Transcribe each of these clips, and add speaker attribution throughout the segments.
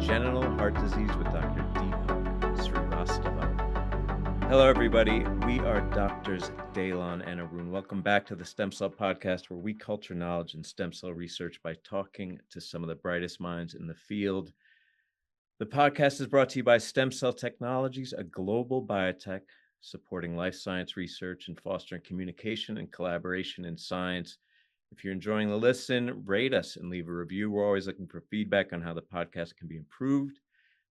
Speaker 1: Congenital Heart Disease with Dr. Deepak Srivastava. Hello, everybody. We are Doctors Daylon and Arun. Welcome back to the Stem Cell Podcast, where we culture knowledge in stem cell research by talking to some of the brightest minds in the field. The podcast is brought to you by STEMCELL Technologies, a global biotech supporting life science research and fostering communication and collaboration in science. If you're enjoying the listen, rate us and leave a review. We're always looking for feedback on how the podcast can be improved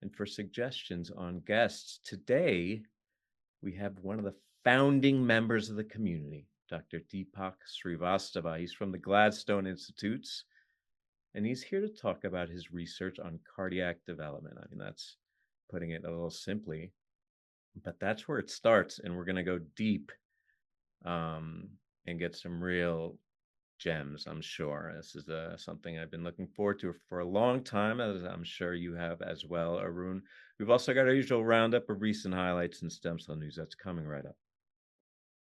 Speaker 1: and for suggestions on guests. Today, we have one of the founding members of the community, Dr. Deepak Srivastava. He's from the Gladstone Institutes, and he's here to talk about his research on cardiac development. I mean, that's putting it a little simply, but that's where it starts, and we're going to go deep and get some real gems, I'm sure. This is something I've been looking forward to for a long time, as I'm sure you have as well, Arun. We've also got our usual roundup of recent highlights and stem cell news that's coming right up.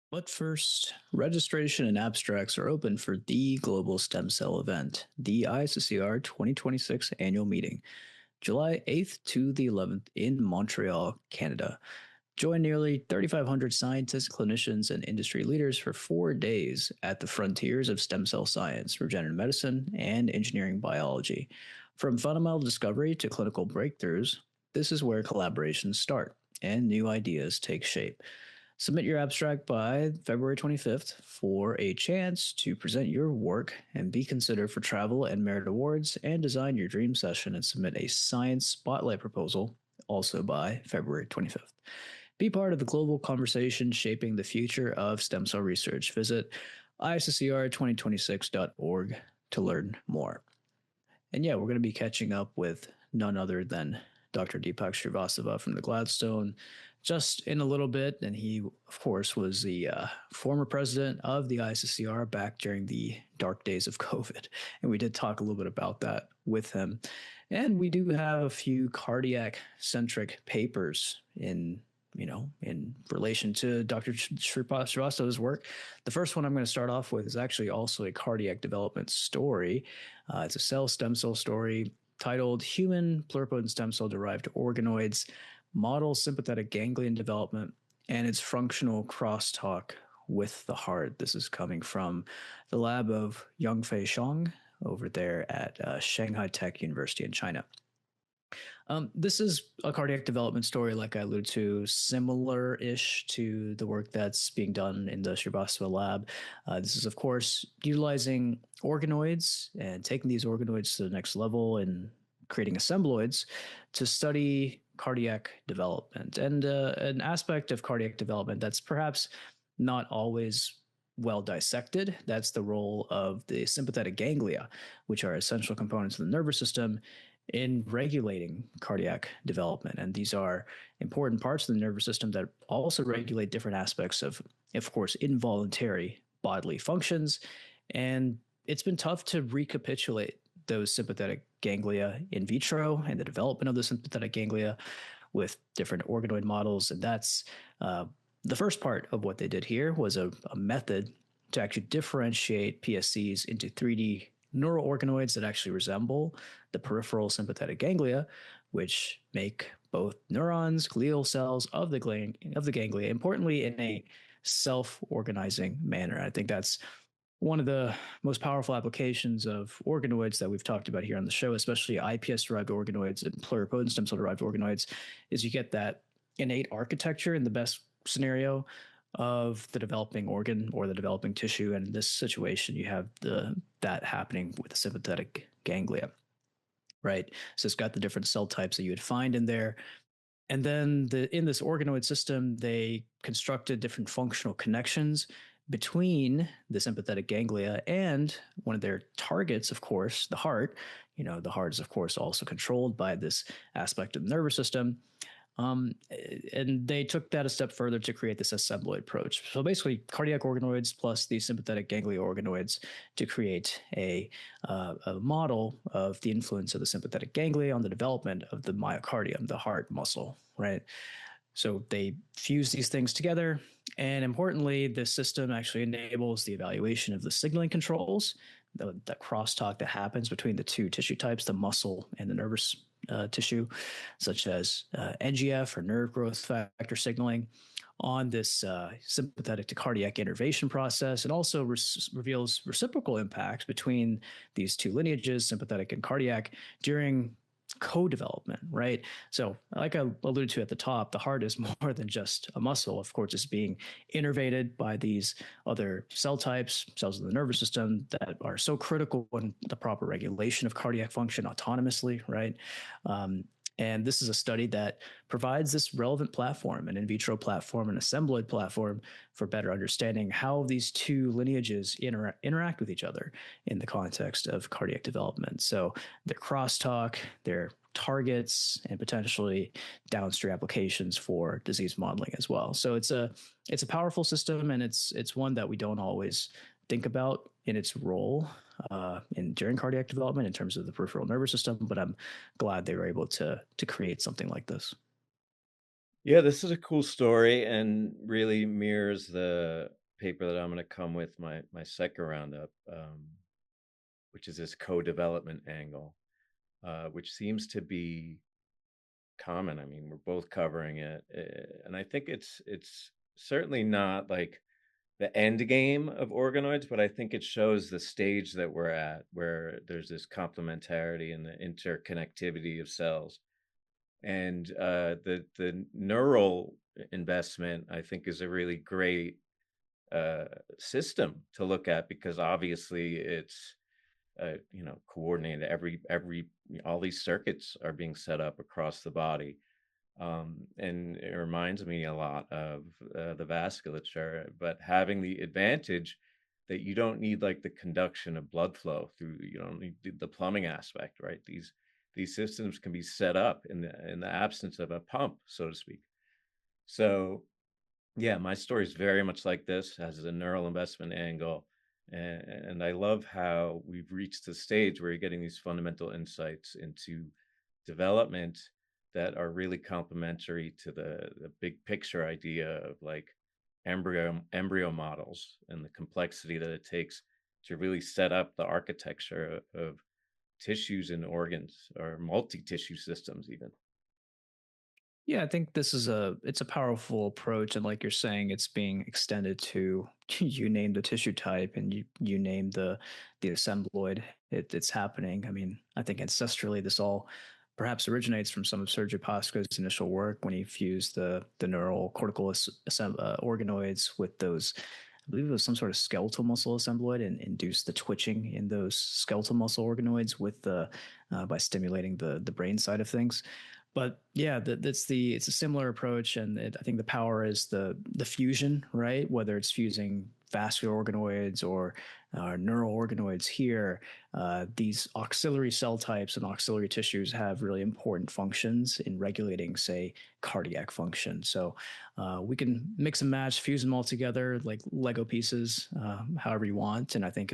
Speaker 2: But first, registration and abstracts are open for the Global Stem Cell event, the ISSCR 2026 annual meeting, July 8th to the 11th in Montreal, Canada. Join nearly 3,500 scientists, clinicians, and industry leaders for 4 days at the frontiers of stem cell science, regenerative medicine, and engineering biology. From fundamental discovery to clinical breakthroughs, this is where collaborations start and new ideas take shape. Submit your abstract by February 25th for a chance to present your work and be considered for travel and merit awards, and design your dream session and submit a science spotlight proposal also by February 25th. Be part of the global conversation shaping the future of stem cell research. Visit isscr2026.org to learn more. And yeah, we're going to be catching up with none other than Dr. Deepak Srivastava from the Gladstone just in a little bit. And he, of course, was the former president of the ISSCR back during the dark days of COVID. And we did talk a little bit about that with him. And we do have a few cardiac-centric papers in relation to Dr. Srivastava's work. The first one I'm going to start off with is actually also a cardiac development story. It's a cell stem cell story titled Human Pluripotent Stem Cell Derived Organoids, Model Sympathetic Ganglion Development, and its Functional Crosstalk with the Heart. This is coming from the lab of Yongfei Xiong over there at Shanghai Tech University in China. This is a cardiac development story, like I alluded to, similar-ish to the work that's being done in the Srivastava lab. This is, of course, utilizing organoids and taking these organoids to the next level and creating assembloids to study cardiac development. And an aspect of cardiac development that's perhaps not always well dissected, that's the role of the sympathetic ganglia, which are essential components of the nervous system in regulating cardiac development. And these are important parts of the nervous system that also regulate different aspects of course, involuntary bodily functions. And it's been tough to recapitulate those sympathetic ganglia in vitro and the development of the sympathetic ganglia with different organoid models. And that's the first part of what they did here was a method to actually differentiate PSCs into 3D neural organoids that actually resemble the peripheral sympathetic ganglia, which make both neurons, glial cells of the ganglia, importantly in a self-organizing manner. I think that's one of the most powerful applications of organoids that we've talked about here on the show, especially iPS-derived organoids and pluripotent stem cell-derived organoids, is you get that innate architecture in the best scenario of the developing organ or the developing tissue. And in this situation, you have that happening with the sympathetic ganglia, right? So it's got the different cell types that you would find in there. And then in this organoid system, they constructed different functional connections between the sympathetic ganglia and one of their targets, of course, the heart. The heart is, of course, also controlled by this aspect of the nervous system. And they took that a step further to create this assembloid approach. So basically, cardiac organoids plus the sympathetic ganglia organoids to create a model of the influence of the sympathetic ganglia on the development of the myocardium, the heart muscle, right? So they fuse these things together. And importantly, this system actually enables the evaluation of the signaling controls, the crosstalk that happens between the two tissue types, the muscle and the nervous tissue, such as NGF or nerve growth factor signaling, on this sympathetic to cardiac innervation process. It also reveals reciprocal impacts between these two lineages, sympathetic and cardiac, during co-development, right? So like I alluded to at the top, the heart is more than just a muscle. Of course, it's being innervated by these other cell types, cells of the nervous system, that are so critical in the proper regulation of cardiac function autonomously, right? And this is a study that provides this relevant platform, an in vitro platform, an assembloid platform, for better understanding how these two lineages interact with each other in the context of cardiac development. So their crosstalk, their targets, and potentially downstream applications for disease modeling as well. So it's a powerful system, and it's one that we don't always think about in its role during cardiac development in terms of the peripheral nervous system, but I'm glad they were able to create something like this.
Speaker 1: Yeah, this is a cool story and really mirrors the paper that I'm going to come with my second roundup, which is this co-development angle, which seems to be common. I mean, we're both covering it, and I think it's certainly not like the end game of organoids, but I think it shows the stage that we're at, where there's this complementarity and the interconnectivity of cells. And the neural investment, I think, is a really great system to look at, because obviously it's coordinated. Every all these circuits are being set up across the body, and it reminds me a lot of the vasculature, but having the advantage that you don't need like the conduction of blood flow through. You don't need the plumbing aspect, right? These systems can be set up in the absence of a pump, so to speak. So yeah, my story is very much like this, has a neural investment angle. And I love how we've reached the stage where you're getting these fundamental insights into development that are really complementary to the big picture idea of like embryo models and the complexity that it takes to really set up the architecture of tissues and organs, or multi-tissue systems even.
Speaker 2: Yeah, I think this is it's a powerful approach, and like you're saying, it's being extended to you name the tissue type, and you name the assembloid. It's happening. I mean, I think ancestrally this all perhaps originates from some of Sergio Pasco's initial work when he fused the neural cortical organoids with those. I believe it was some sort of skeletal muscle assembloid, and induced the twitching in those skeletal muscle organoids with the by stimulating the brain side of things. But yeah, it's a similar approach, and I think the power is the fusion, right? Whether it's fusing vascular organoids or neural organoids here, these auxiliary cell types and auxiliary tissues have really important functions in regulating, say, cardiac function. So we can mix and match, fuse them all together like Lego pieces, however you want, and I think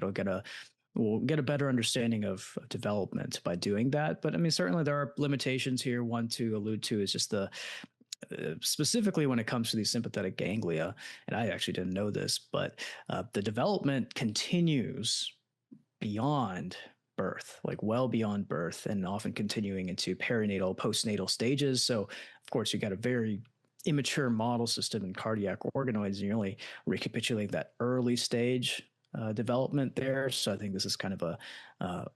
Speaker 2: we'll get a better understanding of development by doing that. But I mean, certainly there are limitations here. One to allude to is just specifically when it comes to these sympathetic ganglia, and I actually didn't know this, but the development continues beyond birth, like well beyond birth, and often continuing into perinatal, postnatal stages. So, of course, you got a very immature model system in cardiac organoids, and you're only recapitulating that early stage development there. So I think this is kind of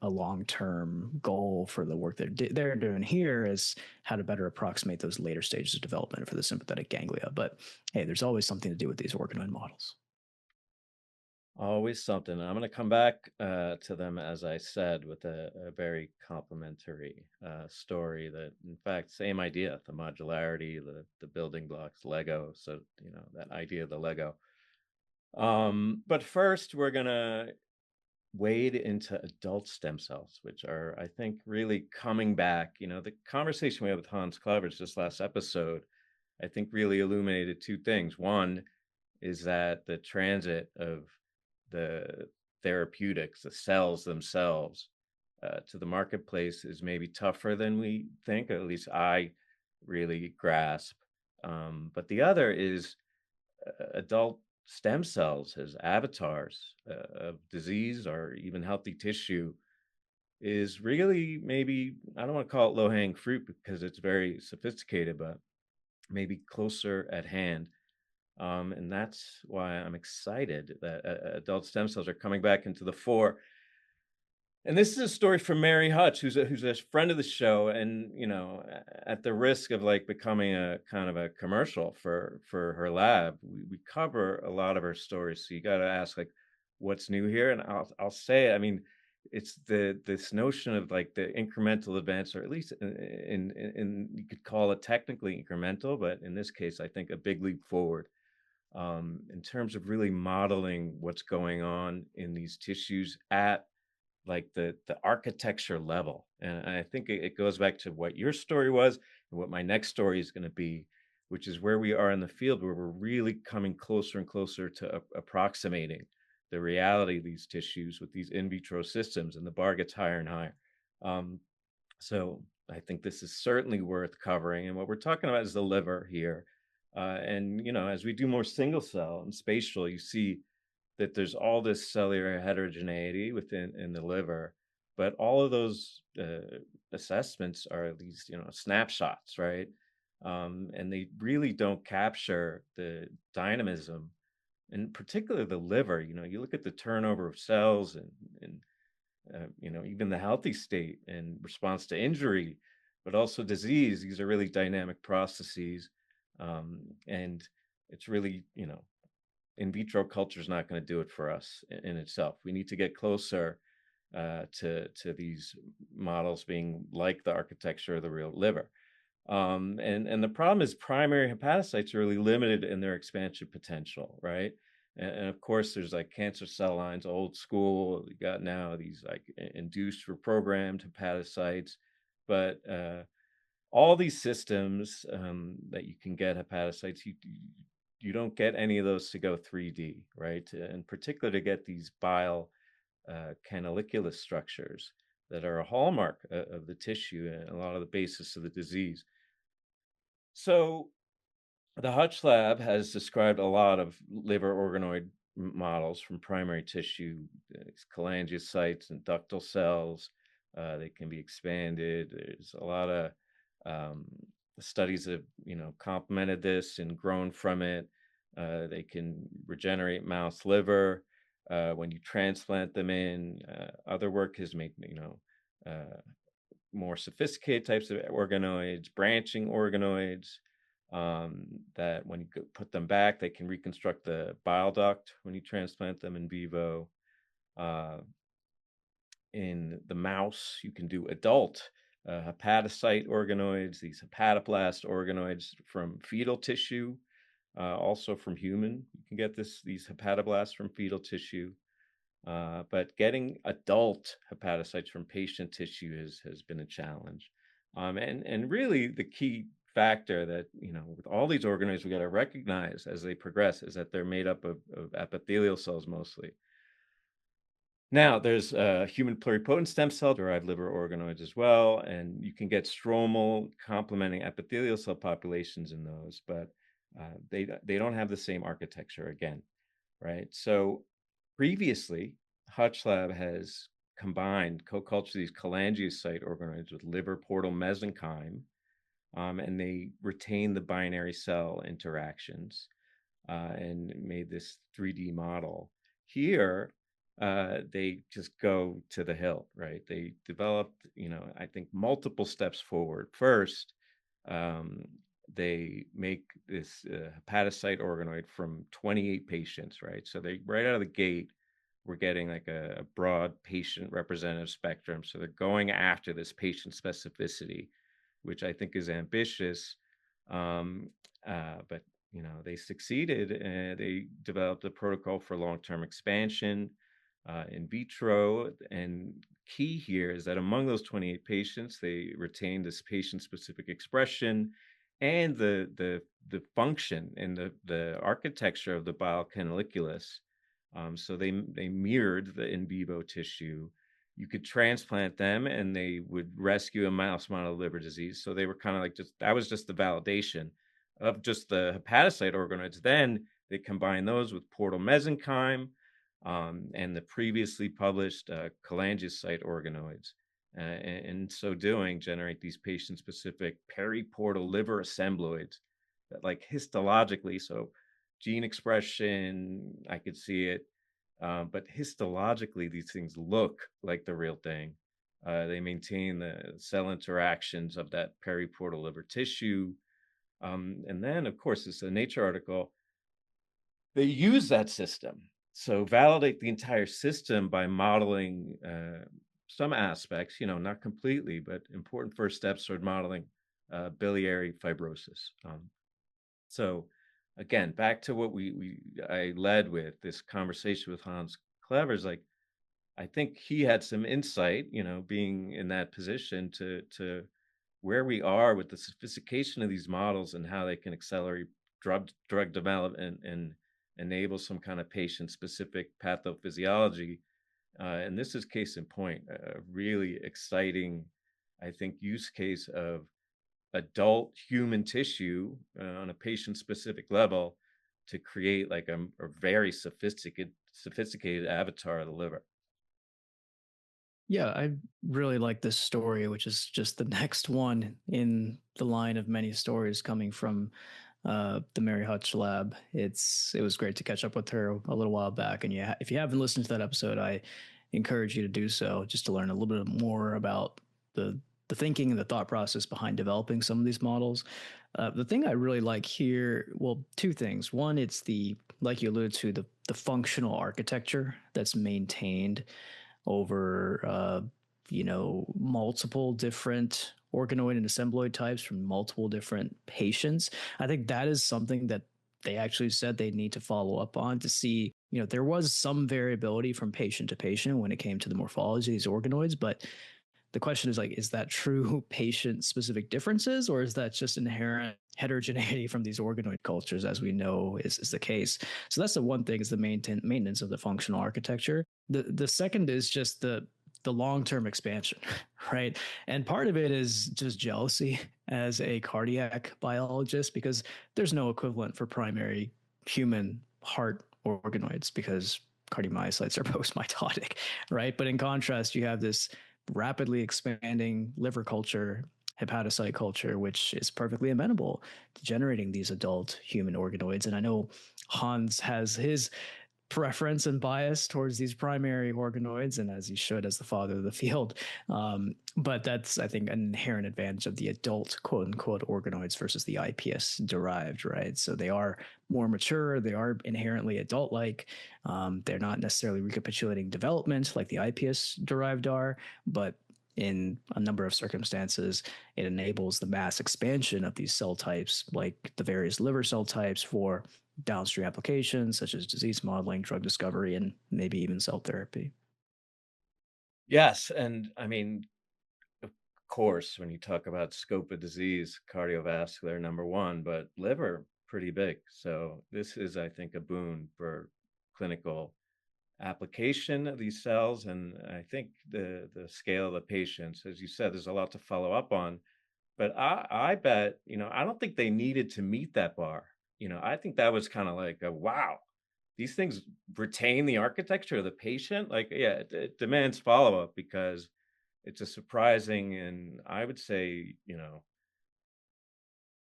Speaker 2: a long term goal for the work that they're doing here, is how to better approximate those later stages of development for the sympathetic ganglia. But hey, there's always something to do with these organoid models.
Speaker 1: Always something. I'm going to come back to them, as I said, with a very complementary story that, in fact, same idea, the modularity, the building blocks, Lego. So, that idea of the Lego. But first, we're going to wade into adult stem cells, which are, I think, really coming back. The conversation we had with Hans Clevers this last episode, I think, really illuminated two things. One is that the transit of the therapeutics, the cells themselves, to the marketplace is maybe tougher than we think, or at least I really grasp. But the other is adult stem cells as avatars of disease or even healthy tissue is really maybe, I don't want to call it low-hanging fruit because it's very sophisticated, but maybe closer at hand. And that's why I'm excited that adult stem cells are coming back into the fore. And this is a story from Mary Hutch, who's a friend of the show, and at the risk of like becoming a kind of a commercial for her lab, we cover a lot of her stories. So you got to ask like, what's new here? And I'll say it. I mean, it's this notion of like the incremental advance, or at least in you could call it technically incremental, but in this case, I think a big leap forward in terms of really modeling what's going on in these tissues at like the architecture level. And I think it goes back to what your story was and what my next story is going to be, which is where we are in the field, where we're really coming closer and closer to approximating the reality of these tissues with these in vitro systems, and the bar gets higher and higher. So I think this is certainly worth covering. And what we're talking about is the liver here. And as we do more single cell and spatial, you see that there's all this cellular heterogeneity within in the liver, but all of those assessments are these snapshots, right? And they really don't capture the dynamism, and particularly the liver. You look at the turnover of cells and even the healthy state and response to injury, but also disease. These are really dynamic processes, and it's really in vitro culture is not going to do it for us in itself. We need to get closer to these models being like the architecture of the real liver. And the problem is primary hepatocytes are really limited in their expansion potential, right? And of course, there's like cancer cell lines, old school. You got now these like induced or programmed hepatocytes, but all these systems that you can get hepatocytes, you don't get any of those to go 3D, right? In particular, to get these bile canaliculus structures that are a hallmark of the tissue and a lot of the basis of the disease. So the Hutch lab has described a lot of liver organoid models from primary tissue, cholangiocytes and ductal cells. They can be expanded. There's a lot of um, studies that have complemented this and grown from it. They can regenerate mouse liver when you transplant them in. Other work has made uh, more sophisticated types of organoids, branching organoids, that when you put them back, they can reconstruct the bile duct when you transplant them in vivo. Uh, in the mouse, you can do adult hepatocyte organoids, these hepatoblast organoids from fetal tissue, also from human. You can get these hepatoblasts from fetal tissue. But getting adult hepatocytes from patient tissue has been a challenge. And really the key factor that, with all these organoids, we got to recognize as they progress is that they're made up of epithelial cells mostly. Now, there's human pluripotent stem cell derived liver organoids as well, and you can get stromal complementing epithelial cell populations in those, but they don't have the same architecture again, right? So previously, Hutch Lab has combined co-culture these cholangiocyte organoids with liver portal mesenchyme, and they retain the binary cell interactions and made this 3D model. Here, they just go to the hilt, right? They developed, I think multiple steps forward. First, um, they make this hepatocyte organoid from 28 patients, right? So they right out of the gate, we're getting like a broad patient representative spectrum. So they're going after this patient specificity, which I think is ambitious. Um, but they succeeded, and they developed a protocol for long-term expansion in vitro. And key here is that among those 28 patients, they retained this patient-specific expression and the function and the architecture of the bile canaliculus. So they mirrored the in vivo tissue. You could transplant them, and they would rescue a mouse model of liver disease. So they were kind of like that was just the validation of just the hepatocyte organoids. Then they combine those with portal mesenchyme and the previously published cholangiocyte organoids. in so doing, generate these patient-specific periportal liver assembloids that, like histologically, so gene expression, I could see it, but histologically, these things look like the real thing. They maintain the cell interactions of that periportal liver tissue. And then, of course, it's a Nature article. They use that system. So validate the entire system by modeling some aspects, not completely, but important first steps toward modeling biliary fibrosis. So again, back to what I led with this conversation with Hans Clevers, like I think he had some insight, being in that position to where we are with the sophistication of these models and how they can accelerate drug development and enable some kind of patient specific pathophysiology. And this is case in point, a really exciting, I think, use case of adult human tissue on a patient specific level to create like a very sophisticated avatar of the liver.
Speaker 2: Yeah, I really like this story, which is just the next one in the line of many stories coming from the Mary Hutch lab. It was great to catch up with her a little while back, and yeah, if you haven't listened to that episode, I encourage you to do so, just to learn a little bit more about the thinking and the thought process behind developing some of these models. The thing I really like here, well, two things. One, it's the, like you alluded to, the functional architecture that's maintained over multiple different organoid and assembloid types from multiple different patients. I think that is something that they actually said they need to follow up on to see, there was some variability from patient to patient when it came to the morphology of these organoids, but the question is, like, is that true patient specific differences, or is that just inherent heterogeneity from these organoid cultures, as we know is the case? So that's the one thing, is the maintenance of the functional architecture. The second is just the long-term expansion, right? And part of it is just jealousy as a cardiac biologist, because there's no equivalent for primary human heart organoids, because cardiomyocytes are post-mitotic, right? But in contrast, you have this rapidly expanding liver culture, hepatocyte culture, which is perfectly amenable to generating these adult human organoids. And I know Hans has his preference and bias towards these primary organoids, and as he should, as the father of the field. But that's, I think, an inherent advantage of the adult quote unquote organoids versus the iPS derived, right? So they are more mature, they are inherently adult like. They're not necessarily recapitulating development like the iPS derived are, but in a number of circumstances, it enables the mass expansion of these cell types, like the various liver cell types, for downstream applications such as disease modeling, drug discovery, and maybe even cell therapy.
Speaker 1: Yes, and I mean, of course, when you talk about scope of disease, cardiovascular number one, but liver pretty big. So this is, I think, a boon for clinical application of these cells. And I think the scale of the patients, as you said, there's a lot to follow up on. But I bet, I don't think they needed to meet that bar. I think that was kind of like a wow, these things retain the architecture of the patient. Like, yeah, it demands follow up because it's a surprising, and I would say,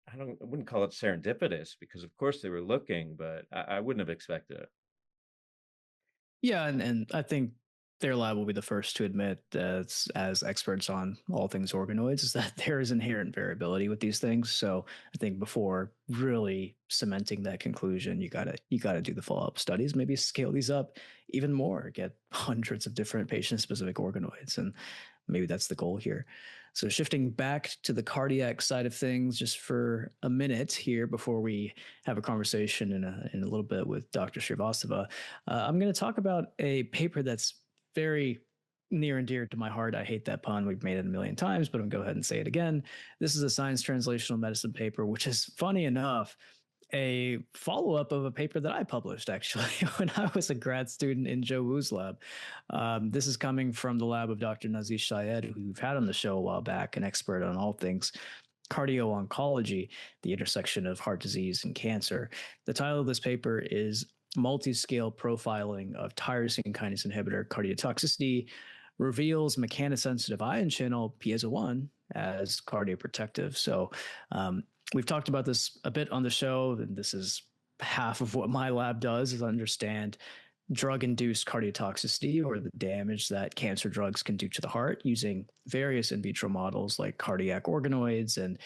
Speaker 1: I wouldn't call it serendipitous, because of course they were looking, but I wouldn't have expected it.
Speaker 2: Yeah, and I think their lab will be the first to admit that, as experts on all things organoids, is that there is inherent variability with these things. So I think before really cementing that conclusion, you gotta do the follow up studies, maybe scale these up even more, get hundreds of different patient specific organoids, and maybe that's the goal here. So shifting back to the cardiac side of things, just for a minute here before we have a conversation in a little bit with Dr. Srivastava, I'm going to talk about a paper that's very near and dear to my heart. I hate that pun. We've made it a million times, but I'm going to go ahead and say it again. This is a Science Translational Medicine paper, which is, funny enough, a follow-up of a paper that I published actually when I was a grad student in Joe Wu's lab. This is coming from the lab of Dr. Nazish Syed, who we've had on the show a while back, an expert on all things cardio-oncology, the intersection of heart disease and cancer. The title of this paper is Multi-Scale Profiling of Tyrosine Kinase Inhibitor Cardiotoxicity reveals mechanosensitive ion channel piezo1 as cardioprotective. So we've talked about this a bit on the show, and this is half of what my lab does, is understand drug-induced cardiotoxicity, or the damage that cancer drugs can do to the heart, using various in vitro models like cardiac organoids and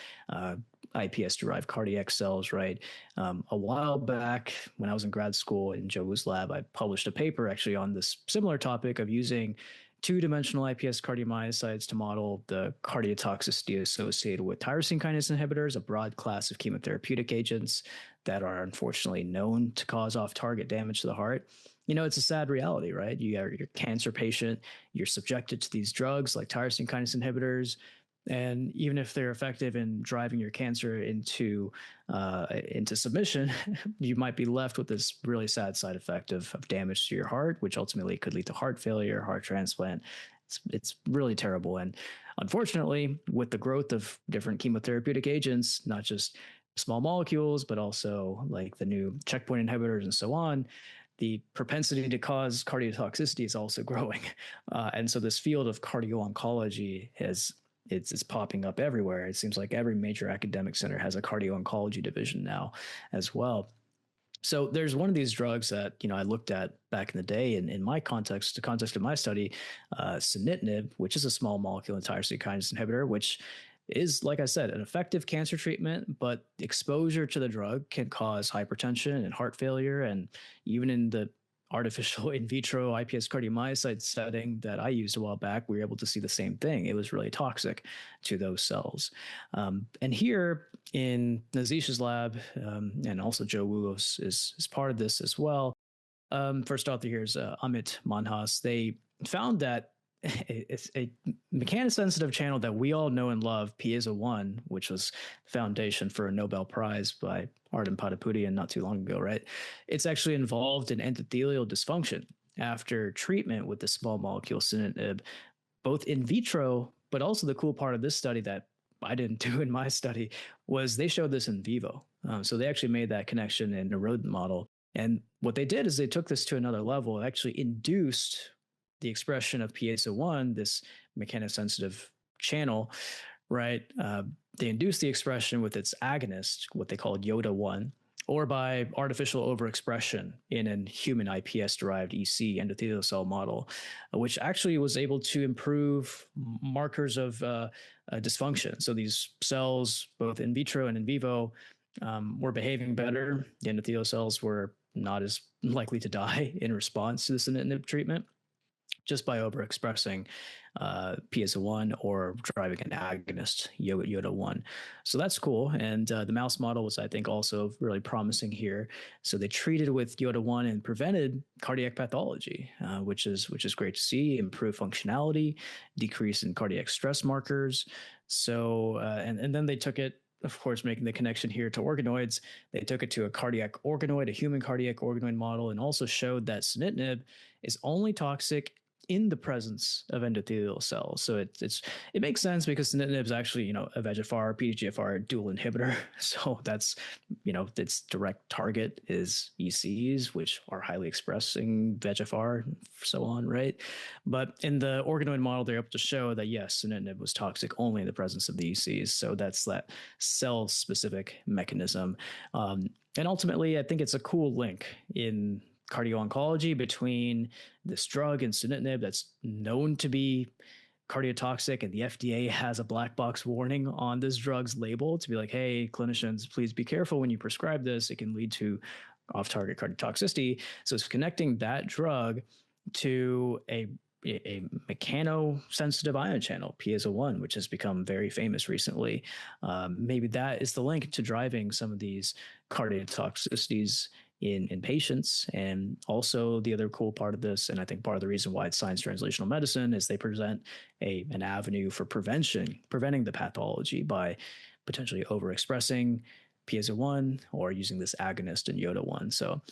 Speaker 2: iPS-derived cardiac cells, right? A while back, when I was in grad school in Joe Wu's lab, I published a paper actually on this similar topic of using two-dimensional iPS cardiomyocytes to model the cardiotoxicity associated with tyrosine kinase inhibitors, a broad class of chemotherapeutic agents that are unfortunately known to cause off-target damage to the heart. It's a sad reality, right? You're a cancer patient, you're subjected to these drugs like tyrosine kinase inhibitors, and even if they're effective in driving your cancer into submission, you might be left with this really sad side effect of damage to your heart, which ultimately could lead to heart failure, heart transplant. It's really terrible. And unfortunately, with the growth of different chemotherapeutic agents, not just small molecules, but also like the new checkpoint inhibitors and so on, the propensity to cause cardiotoxicity is also growing. And so this field of cardio-oncology it's popping up everywhere. It seems like every major academic center has a cardio-oncology division now as well. So there's one of these drugs that I looked at back in the day, and in my context, the context of my study, sunitinib, which is a small molecule tyrosine kinase inhibitor, which is, like I said, an effective cancer treatment, but exposure to the drug can cause hypertension and heart failure. And even in the artificial in vitro iPS cardiomyocyte setting that I used a while back, we were able to see the same thing. It was really toxic to those cells. And here in Nazish's lab, and also Joe Wu is part of this as well. First author here is Amit Manhas. They found that it's a mechanosensitive channel that we all know and love, piezo1, which was the foundation for a Nobel Prize by Arden Padaputian not too long ago, right? It's actually involved in endothelial dysfunction after treatment with the small molecule sunitinib, both in vitro, but also the cool part of this study that I didn't do in my study was they showed this in vivo. So they actually made that connection in a rodent model. And what they did is they took this to another level and actually induced the expression of piezo1, this mechanosensitive channel, right? They induced the expression with its agonist, what they call YODA1, or by artificial overexpression in a human iPS-derived EC endothelial cell model, which actually was able to improve markers of dysfunction. So these cells, both in vitro and in vivo, were behaving better. The endothelial cells were not as likely to die in response to the sunitinib treatment, just by overexpressing piezo1 or driving an agonist, YODA1. So that's cool. And the mouse model was, I think, also really promising here. So they treated with YODA1 and prevented cardiac pathology, which is great to see, improved functionality, decrease in cardiac stress markers. So, and then they took it, of course, making the connection here to organoids. They took it to a cardiac organoid, a human cardiac organoid model, and also showed that sunitinib is only toxic in the presence of endothelial cells. So it makes sense because sunitinib is actually, a VEGFR, PDGFR dual inhibitor. So that's, its direct target is ECs, which are highly expressing VEGFR, so on, right? But in the organoid model, they're able to show that, yes, sunitinib was toxic only in the presence of the ECs. So that's that cell-specific mechanism. And ultimately, I think it's a cool link in cardio-oncology between this drug and sunitinib that's known to be cardiotoxic, and the FDA has a black box warning on this drug's label to be like, hey, clinicians, please be careful when you prescribe this. It can lead to off-target cardiotoxicity. So it's connecting that drug to a mechanosensitive ion channel, piezo1, which has become very famous recently. Maybe that is the link to driving some of these cardiotoxicities in patients. And also the other cool part of this, and I think part of the reason why it's science translational medicine, is they present an avenue for preventing the pathology by potentially overexpressing piezo1 or using this agonist in YODA1. So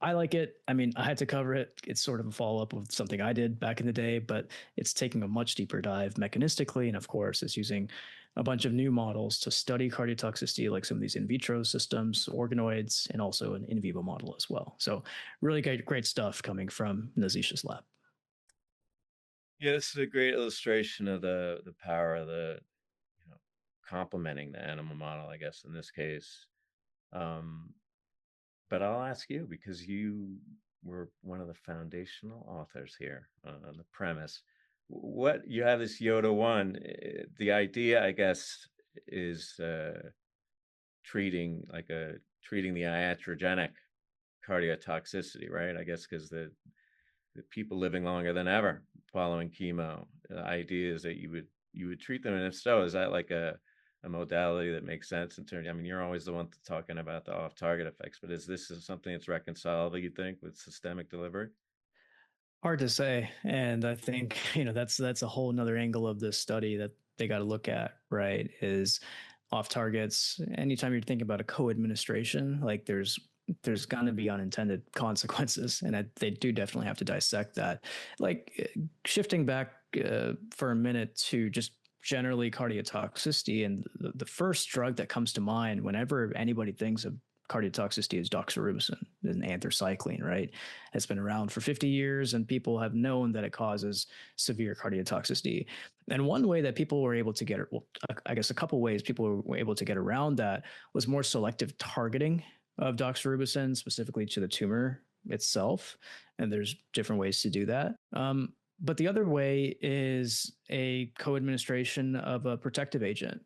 Speaker 2: I like it. I mean, I had to cover it. It's sort of a follow-up of something I did back in the day, but it's taking a much deeper dive mechanistically. And of course, it's using a bunch of new models to study cardiotoxicity, like some of these in vitro systems, organoids, and also an in vivo model as well. So really great stuff coming from Nazish's lab.
Speaker 1: Yeah, this is a great illustration of the power of you know, complementing the animal model, I guess, in this case. Um, but I'll ask you because you were one of the foundational authors here on the premise. What you have this Yoda one, the idea, I guess, is treating the iatrogenic cardiotoxicity, right? I guess because the people living longer than ever following chemo. The idea is that you would treat them, and if so, is that like a modality that makes sense in terms? I mean, you're always the one talking about the off-target effects, but is this something that's reconcilable, you think, with systemic delivery?
Speaker 2: Hard to say, and I think that's a whole nother angle of this study that they got to look at, right? Is off targets. Anytime you're thinking about a co-administration, like there's going to be unintended consequences, and they do definitely have to dissect that. Like shifting back for a minute to just generally cardiotoxicity, and the first drug that comes to mind whenever anybody thinks of cardiotoxicity is doxorubicin, an anthracycline, right? It's been around for 50 years, and people have known that it causes severe cardiotoxicity. And one way that people were able to get, well, I guess a couple ways people were able to get around that was more selective targeting of doxorubicin, specifically to the tumor itself. And there's different ways to do that. But the other way is a co-administration of a protective agent,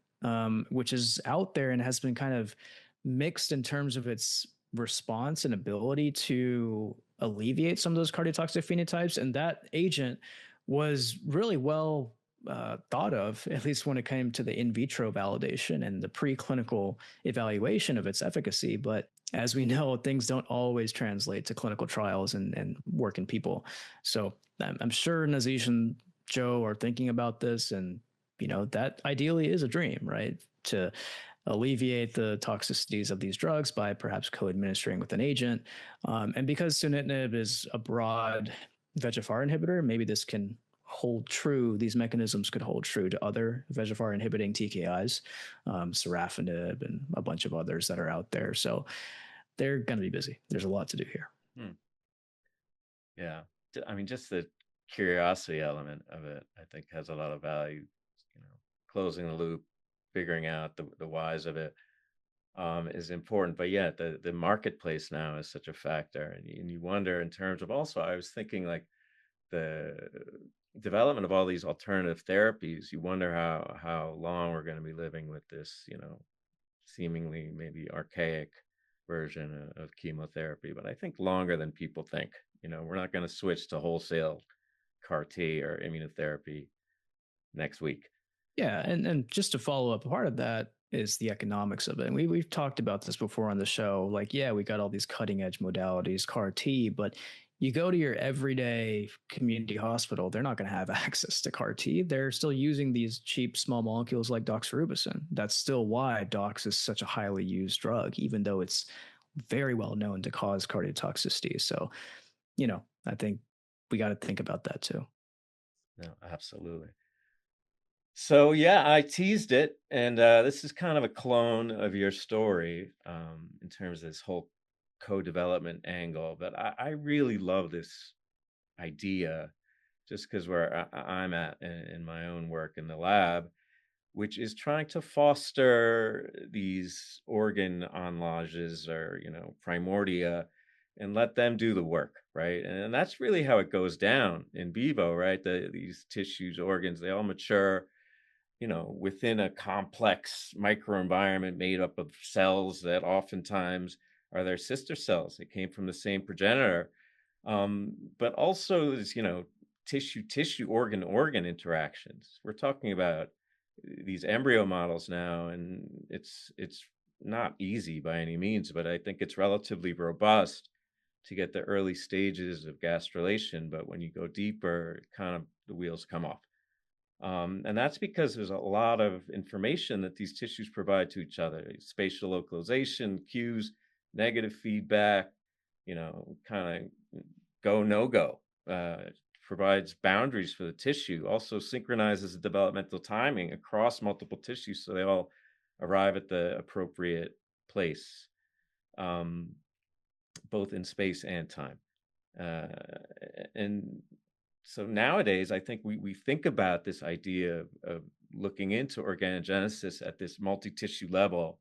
Speaker 2: which is out there and has been kind of mixed in terms of its response and ability to alleviate some of those cardiotoxic phenotypes. And that agent was really well thought of, at least when it came to the in vitro validation and the preclinical evaluation of its efficacy. But as we know, things don't always translate to clinical trials and work in people. So I'm sure Nazish and Joe are thinking about this, and that ideally is a dream, right? To alleviate the toxicities of these drugs by perhaps co-administering with an agent. And because sunitinib is a broad VEGFR inhibitor, maybe this can hold true. These mechanisms could hold true to other VEGFR inhibiting TKIs, sorafenib, and a bunch of others that are out there. So they're going to be busy. There's a lot to do here.
Speaker 1: Hmm. Yeah, I mean, just the curiosity element of it, I think, has a lot of value. Closing the loop, figuring out the whys of it is important. But yeah, the marketplace now is such a factor, and you wonder in terms of also. I was thinking like the development of all these alternative therapies. You wonder how long we're going to be living with this, seemingly maybe archaic version of chemotherapy. But I think longer than people think. We're not going to switch to wholesale CAR T or immunotherapy next week.
Speaker 2: Yeah, and just to follow up, part of that is the economics of it. And we've talked about this before on the show. Like, yeah, we got all these cutting edge modalities, CAR T, but you go to your everyday community hospital, they're not going to have access to CAR T. They're still using these cheap small molecules like doxorubicin. That's still why dox is such a highly used drug, even though it's very well known to cause cardiotoxicity. So, I think we got to think about that too.
Speaker 1: No, absolutely. So yeah, I teased it, and this is kind of a clone of your story in terms of this whole co-development angle. But I really love this idea, just because where I'm at in my own work in the lab, which is trying to foster these organ enlages or primordia, and let them do the work, right? And that's really how it goes down in vivo, right? These tissues, organs, they all mature within a complex microenvironment made up of cells that oftentimes are their sister cells. They came from the same progenitor. But also there's, tissue, organ interactions. We're talking about these embryo models now, and it's not easy by any means, but I think it's relatively robust to get the early stages of gastrulation. But when you go deeper, kind of the wheels come off. And that's because there's a lot of information that these tissues provide to each other: spatial localization, cues, negative feedback, kind of go, no go, provides boundaries for the tissue, also synchronizes the developmental timing across multiple tissues so they all arrive at the appropriate place, um, both in space and time. And so nowadays, I think we think about this idea of looking into organogenesis at this multi-tissue level,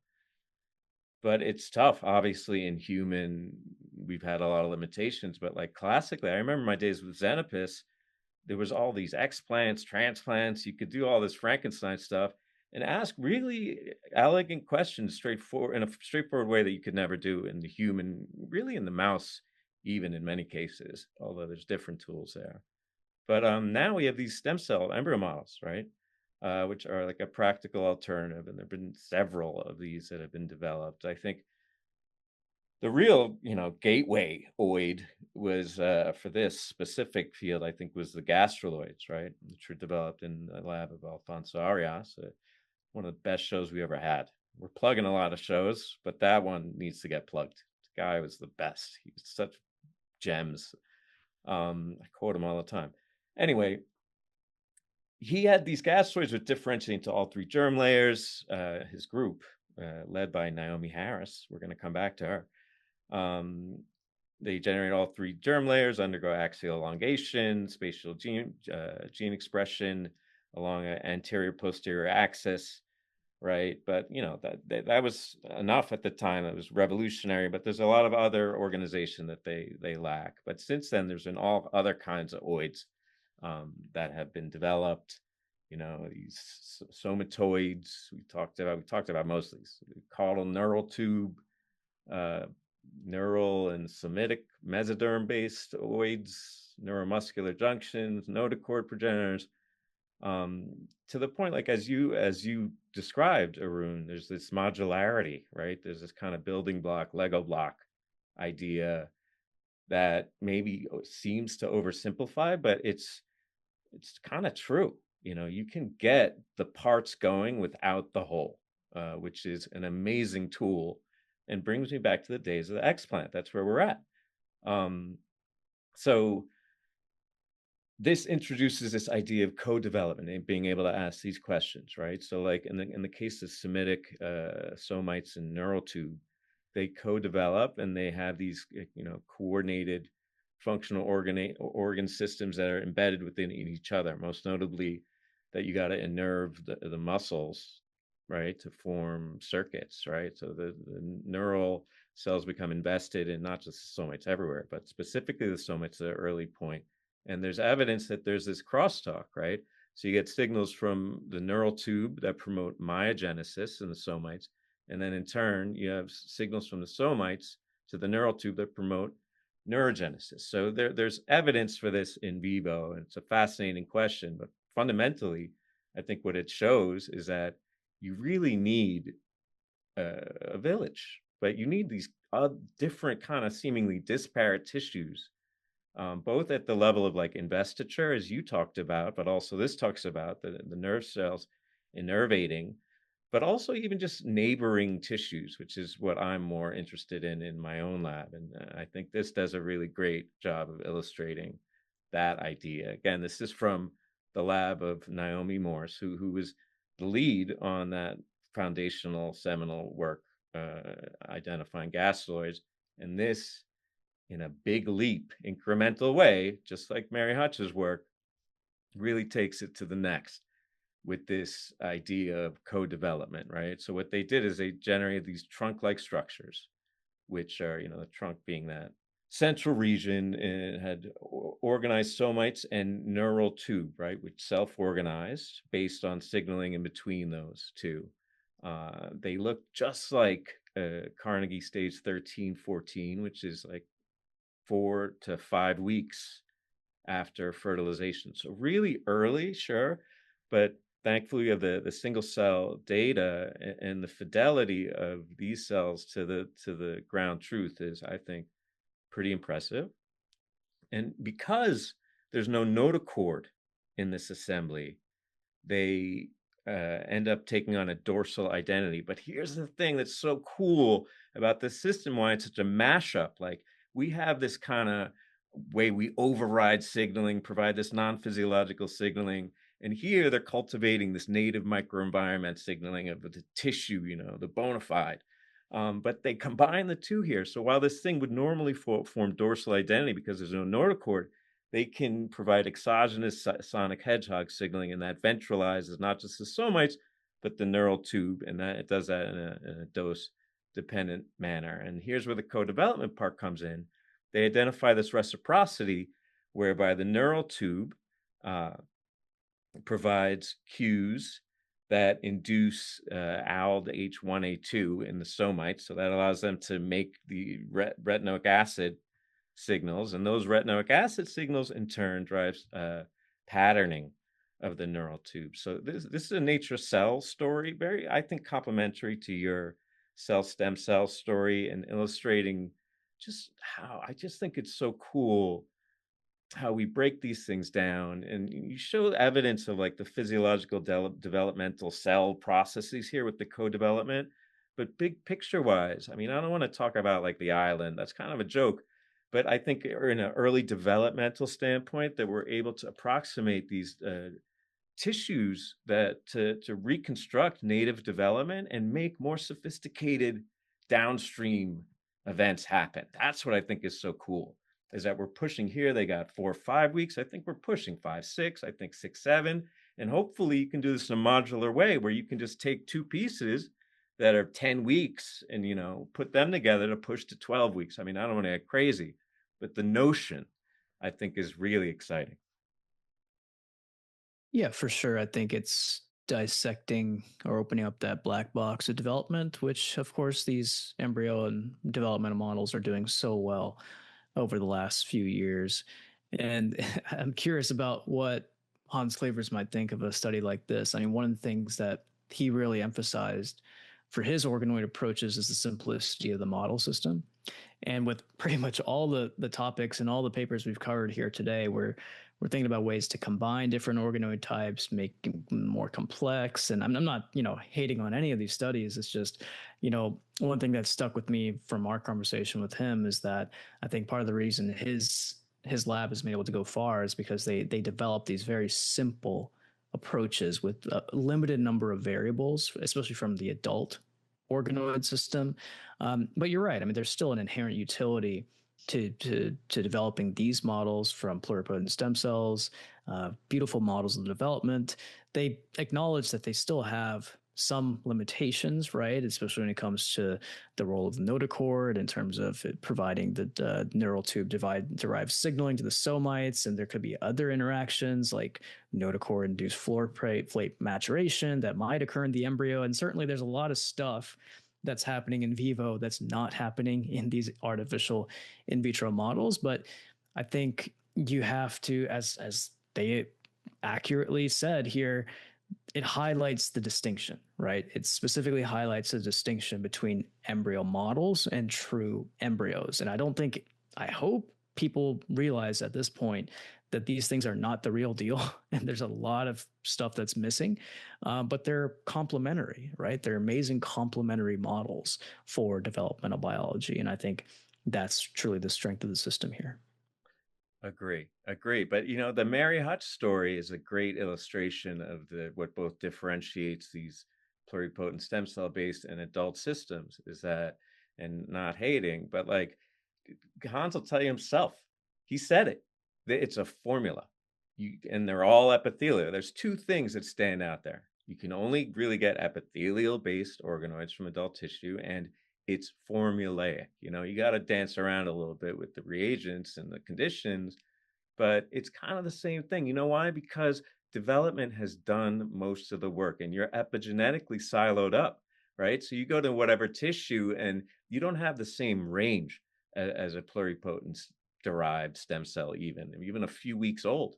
Speaker 1: but it's tough. Obviously, in human, we've had a lot of limitations, but like classically, I remember my days with Xenopus, there was all these explants, transplants. You could do all this Frankenstein stuff and ask really elegant questions straightforward in a straightforward way that you could never do in the human, really in the mouse, even in many cases, although there's different tools there. But now we have these stem cell embryo models, right? Which are like a practical alternative, and there've been several of these that have been developed. I think the real, gateway oid was for this specific field, I think, was the gastroloids, right? Which were developed in the lab of Alfonso Arias, one of the best shows we ever had. We're plugging a lot of shows, but that one needs to get plugged. The guy was the best. He was such gems. I quote him all the time. Anyway, he had these gastroloids which differentiate into all three germ layers. His group, led by Naomi Harris, we're going to come back to her. They generate all three germ layers, undergo axial elongation, spatial gene expression along an anterior posterior axis, right? But that was enough at the time. It was revolutionary. But there's a lot of other organization that they lack. But since then, there's been all other kinds of oids that have been developed. These somatoids we talked about most of these. Caudal neural tube, neural and semitic mesoderm-based oids, neuromuscular junctions, notochord progenitors, to the point, like as you described, Arun, there's this modularity, right? There's this kind of building block, Lego block idea that maybe seems to oversimplify, but it's kind of true. You can get the parts going without the whole, which is an amazing tool and brings me back to the days of the explant. That's where we're at. So this introduces this idea of co-development and being able to ask these questions, right? So like in the case of Semitic somites and neural tube, they co-develop and they have these coordinated functional organ systems that are embedded within each other. Most notably, that you got to innerve the muscles, right, to form circuits, right? So the neural cells become invested in not just the somites everywhere, but specifically the somites at an early point. And there's evidence that there's this crosstalk, right? So you get signals from the neural tube that promote myogenesis in the somites. And then in turn, you have signals from the somites to the neural tube that promote neurogenesis. So there's evidence for this in vivo, and it's a fascinating question. But fundamentally, I think what it shows is that you really need a village, but you need these different kind of seemingly disparate tissues, both at the level of like investiture, as you talked about, but also this talks about the nerve cells innervating, but also even just neighboring tissues, which is what I'm more interested in my own lab. And I think this does a really great job of illustrating that idea. Again, this is from the lab of Naomi Morse, who was the lead on that foundational seminal work identifying gastroloids. And this, in a big leap, incremental way, just like Mary Hutch's work, really takes it to the next with this idea of co-development, right? So what they did is they generated these trunk-like structures, which are, the trunk being that central region, and had organized somites and neural tube, right, which self-organized based on signaling in between those two. They look just like Carnegie stage 13, 14, which is like 4 to 5 weeks after fertilization. So really early, sure, but thankfully we have the single cell data, and the fidelity of these cells to the ground truth is, I think, pretty impressive. And because there's no notochord in this assembly, they end up taking on a dorsal identity. But here's the thing that's so cool about this system, why it's such a mashup. Like, we have this kind of way we override signaling, provide this non-physiological signaling. And here they're cultivating this native microenvironment signaling of the tissue, the bona fide. But they combine the two here. So while this thing would normally form dorsal identity because there's no notochord, they can provide exogenous sonic hedgehog signaling, and that ventralizes not just the somites, but the neural tube, and that it does that in a dose-dependent manner. And here's where the co-development part comes in. They identify this reciprocity whereby the neural tube uh, provides cues that induce ALD-H1A2 in the somites. So that allows them to make the retinoic acid signals, and those retinoic acid signals in turn drives patterning of the neural tube. So this is a nature cell story, very, I think, complementary to your cell stem cell story, and illustrating just how I just think it's so cool how we break these things down, and you show evidence of like the physiological developmental cell processes here with the co-development. But big picture wise, I mean, I don't want to talk about like the island, that's kind of a joke, but I think in an early developmental standpoint that we're able to approximate these tissues that to reconstruct native development and make more sophisticated downstream events happen. That's what I think is so cool, is that we're pushing here. They got 4 or 5 weeks. I think we're pushing 5, 6, I think 6, 7. And hopefully you can do this in a modular way where you can just take two pieces that are 10 weeks and, put them together to push to 12 weeks. I mean, I don't want to get crazy, but the notion I think is really exciting.
Speaker 2: Yeah, for sure. I think it's dissecting or opening up that black box of development, which, of course, these embryo and developmental models are doing so well over the last few years. And I'm curious about what Hans Clevers might think of a study like this. I mean, one of the things that he really emphasized for his organoid approaches is the simplicity of the model system. And with pretty much all the topics and all the papers we've covered here today, we're thinking about ways to combine different organoid types, make them more complex. And I'm not, hating on any of these studies. It's just, one thing that stuck with me from our conversation with him is that I think part of the reason his lab has been able to go far is because they develop these very simple approaches with a limited number of variables, especially from the adult organoid system. But you're right. I mean, there's still an inherent utility to developing these models from pluripotent stem cells, beautiful models of development. They acknowledge that they still have some limitations, right? Especially when it comes to the role of the notochord in terms of it providing the neural tube derived signaling to the somites. And there could be other interactions like notochord induced floor plate maturation that might occur in the embryo. And certainly there's a lot of stuff that's happening in vivo that's not happening in these artificial in vitro models. But I think you have to, as they accurately said here, it highlights the distinction, right? It specifically highlights the distinction between embryo models and true embryos. And I hope people realize at this point that these things are not the real deal. And there's a lot of stuff that's missing, but they're complementary, right? They're amazing complementary models for developmental biology. And I think that's truly the strength of the system here.
Speaker 1: Agree. But the Mary Hutch story is a great illustration of what both differentiates these pluripotent stem cell based and adult systems is that, and not hating, but like Hans will tell you himself, he said it. It's a formula. And they're all epithelial. There's two things that stand out there. You can only really get epithelial based organoids from adult tissue, and it's formulaic. You got to dance around a little bit with the reagents and the conditions, but it's kind of the same thing. You know why? Because development has done most of the work and you're epigenetically siloed up, right? So you go to whatever tissue and you don't have the same range as a pluripotent derived stem cell, even a few weeks old.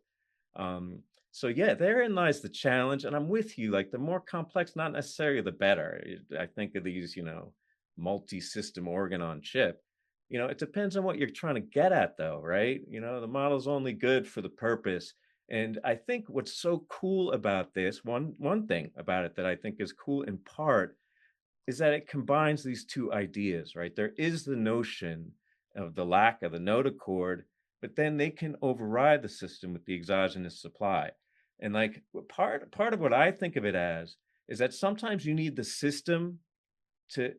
Speaker 1: So yeah, therein lies the challenge. And I'm with you, like the more complex, not necessarily the better. I think of these, multi-system organ on chip. It depends on what you're trying to get at though, right? The model's only good for the purpose. And I think what's so cool about this, one thing about it that I think is cool in part, is that it combines these two ideas, right? There is the notion of the lack of the notochord, but then they can override the system with the exogenous supply. And like part of what I think of it as is that sometimes you need the system to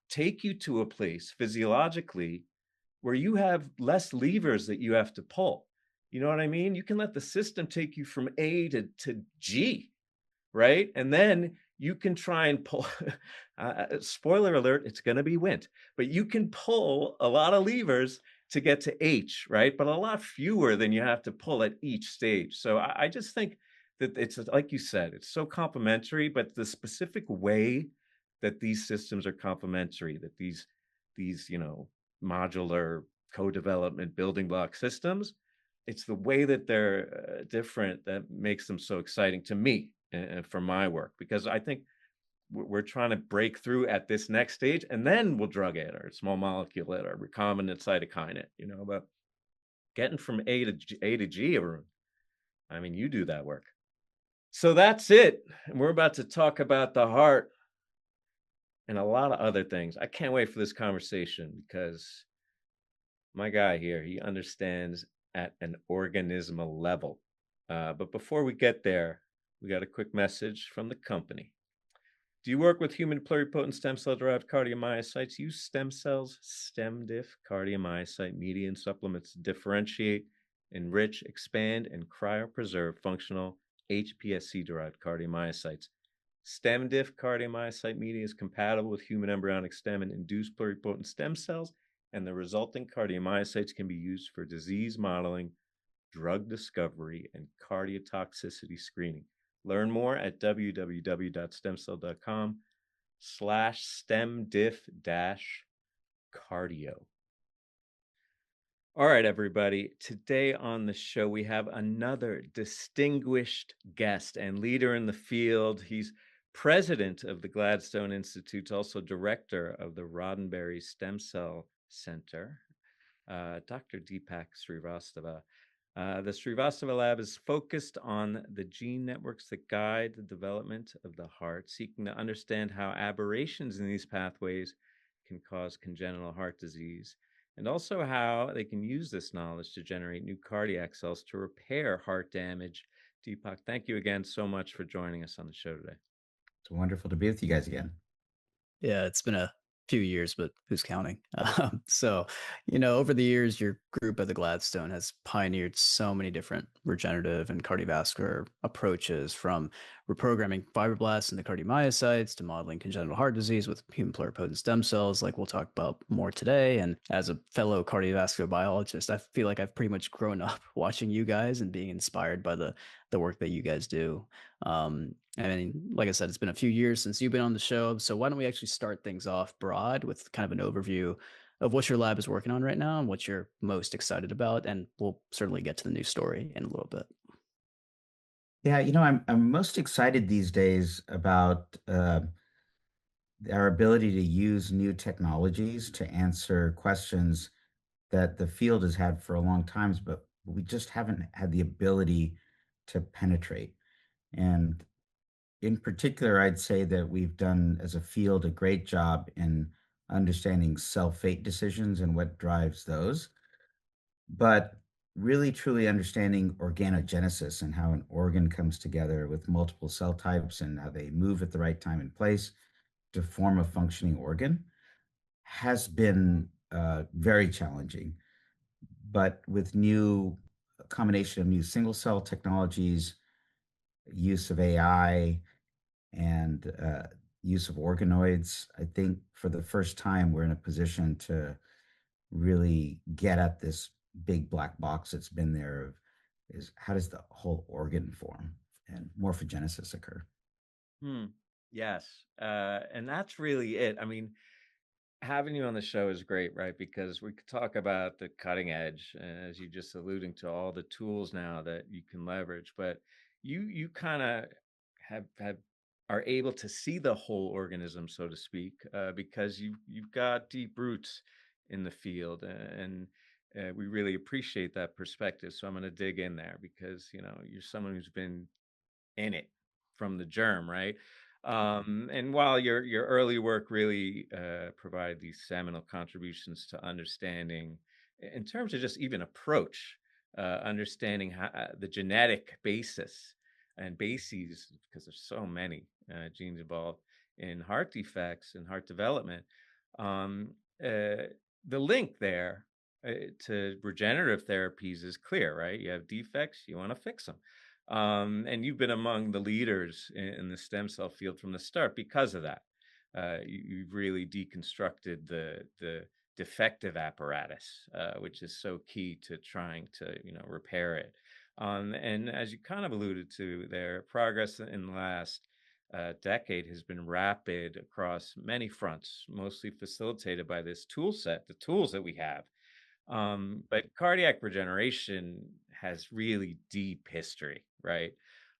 Speaker 1: take you to a place physiologically where you have less levers that you have to pull. You know what I mean? You can let the system take you from A to G, right? And then you can try and pull, spoiler alert, it's going to be wind, but you can pull a lot of levers to get to H, right? But a lot fewer than you have to pull at each stage. So I just think that it's like you said, it's so complementary, but the specific way that these systems are complementary, that these modular co-development building block systems, it's the way that they're different that makes them so exciting to me and for my work, because I think we're trying to break through at this next stage, and then we'll drug it or small molecule it or recombinant cytokine it, but getting from A to G, Arun, I mean, you do that work. So that's it. And we're about to talk about the heart and a lot of other things. I can't wait for this conversation because my guy here, he understands at an organismal level. But before we get there, we got a quick message from the company. Do you work with human pluripotent stem cell-derived cardiomyocytes? Use stem cells, StemDiff, cardiomyocyte media and supplements to differentiate, enrich, expand, and cryopreserve functional HPSC-derived cardiomyocytes. StemDiff cardiomyocyte media is compatible with human embryonic stem and induced pluripotent stem cells, and the resulting cardiomyocytes can be used for disease modeling, drug discovery, and cardiotoxicity screening. Learn more at www.stemcell.com/stemdiff-cardio. All right, everybody. Today on the show, we have another distinguished guest and leader in the field. He's president of the Gladstone Institutes, also director of the Roddenberry Stem Cell Center, Dr. Deepak Srivastava. The Srivastava Lab is focused on the gene networks that guide the development of the heart, seeking to understand how aberrations in these pathways can cause congenital heart disease, and also how they can use this knowledge to generate new cardiac cells to repair heart damage. Deepak, thank you again so much for joining us on the show today.
Speaker 3: It's wonderful to be with you guys again.
Speaker 2: Yeah, it's been a few years, but who's counting? Over the years, your group at the Gladstone has pioneered so many different regenerative and cardiovascular approaches, from reprogramming fibroblasts into cardiomyocytes to modeling congenital heart disease with human pluripotent stem cells, like we'll talk about more today. And as a fellow cardiovascular biologist, I feel like I've pretty much grown up watching you guys and being inspired by the work that you guys do. And like I said, it's been a few years since you've been on the show. So why don't we actually start things off broad with kind of an overview of what your lab is working on right now and what you're most excited about. And we'll certainly get to the new story in a little bit.
Speaker 3: Yeah, I'm most excited these days about our ability to use new technologies to answer questions that the field has had for a long time, but we just haven't had the ability to penetrate. And in particular, I'd say that we've done as a field a great job in understanding cell fate decisions and what drives those. But really truly understanding organogenesis and how an organ comes together with multiple cell types and how they move at the right time and place to form a functioning organ has been very challenging. But with new combination of new single cell technologies, use of AI, and use of organoids, I think for the first time we're in a position to really get at this big black box that's been there of is how does the whole organ form and morphogenesis occur?
Speaker 1: Hmm. Yes. And that's really it. I mean, having you on the show is great, right? Because we could talk about the cutting edge, as you just alluding to all the tools now that you can leverage, but you kind of have are able to see the whole organism, so to speak, because you've got deep roots in the field, and we really appreciate that perspective. So I'm going to dig in there because you're someone who's been in it from the germ, right? And while your early work really provided these seminal contributions to understanding, in terms of just even approach, understanding how, the genetic basis and bases, because there's so many genes involved in heart defects and heart development, um, uh, the link there to regenerative therapies is clear, right? You have defects, you want to fix them. And you've been among the leaders in the stem cell field from the start because of that. You've really deconstructed the defective apparatus, which is so key to trying to repair it. And as you kind of alluded to, their progress in the last decade has been rapid across many fronts, mostly facilitated by this tool set, the tools that we have. But cardiac regeneration has really deep history, right?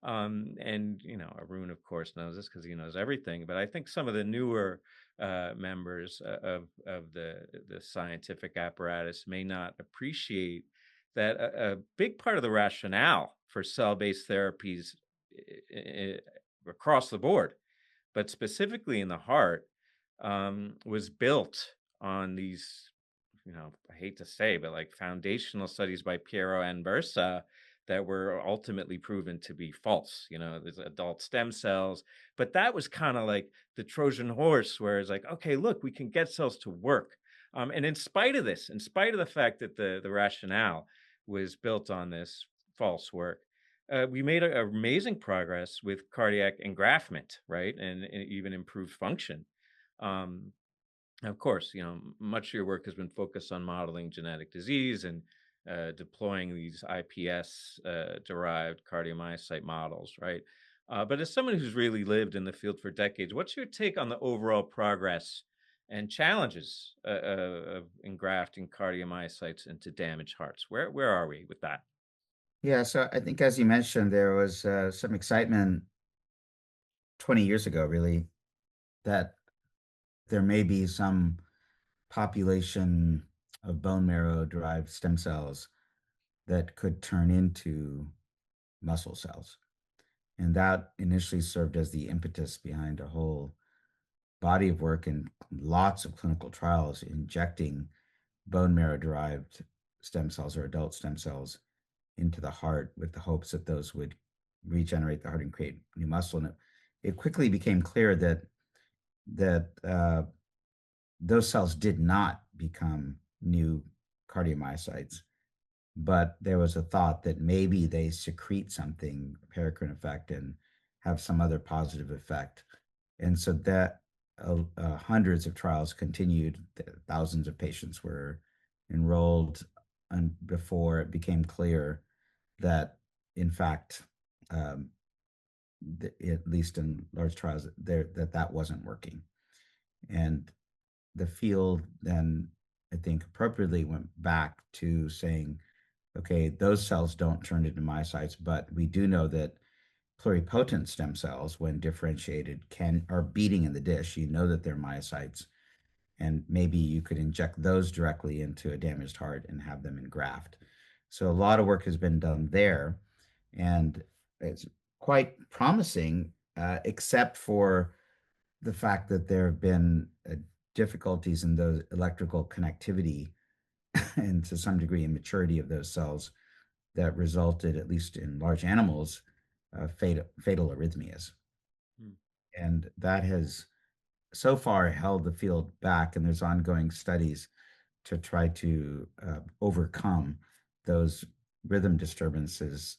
Speaker 1: And Arun, of course, knows this because he knows everything. But I think some of the newer members of the scientific apparatus may not appreciate that a big part of the rationale for cell-based therapies across the board, but specifically in the heart, was built on these, I hate to say, but like foundational studies by Piero and Bursa that were ultimately proven to be false. There's adult stem cells, but that was kind of like the Trojan horse, where it's like, okay, look, we can get cells to work. And in spite of this, in spite of the fact that the rationale was built on this false work, we made amazing progress with cardiac engraftment, right? And even improved function. Um, of course, much of your work has been focused on modeling genetic disease and deploying these iPS derived cardiomyocyte models, right? But as someone who's really lived in the field for decades, what's your take on the overall progress and challenges of engrafting cardiomyocytes into damaged hearts? Where are we with that?
Speaker 3: Yeah, so I think, as you mentioned, there was some excitement 20 years ago, really, that there may be some population of bone marrow derived stem cells that could turn into muscle cells. And that initially served as the impetus behind a whole body of work and lots of clinical trials injecting bone marrow derived stem cells or adult stem cells into the heart with the hopes that those would regenerate the heart and create new muscle. And it quickly became clear that those cells did not become new cardiomyocytes, but there was a thought that maybe they secrete something, paracrine effect, and have some other positive effect. And so that hundreds of trials continued. Thousands of patients were enrolled before it became clear that, in fact, at least in large trials, that wasn't working. And the field then, I think, appropriately went back to saying, okay, those cells don't turn into myocytes, but we do know that pluripotent stem cells, when differentiated, are beating in the dish. You know that they're myocytes, and maybe you could inject those directly into a damaged heart and have them engraft. So a lot of work has been done there, and it's quite promising, except for the fact that there have been difficulties in those electrical connectivity and to some degree immaturity of those cells that resulted, at least in large animals, fatal arrhythmias.
Speaker 1: Hmm.
Speaker 3: And that has so far held the field back, and there's ongoing studies to try to overcome those rhythm disturbances,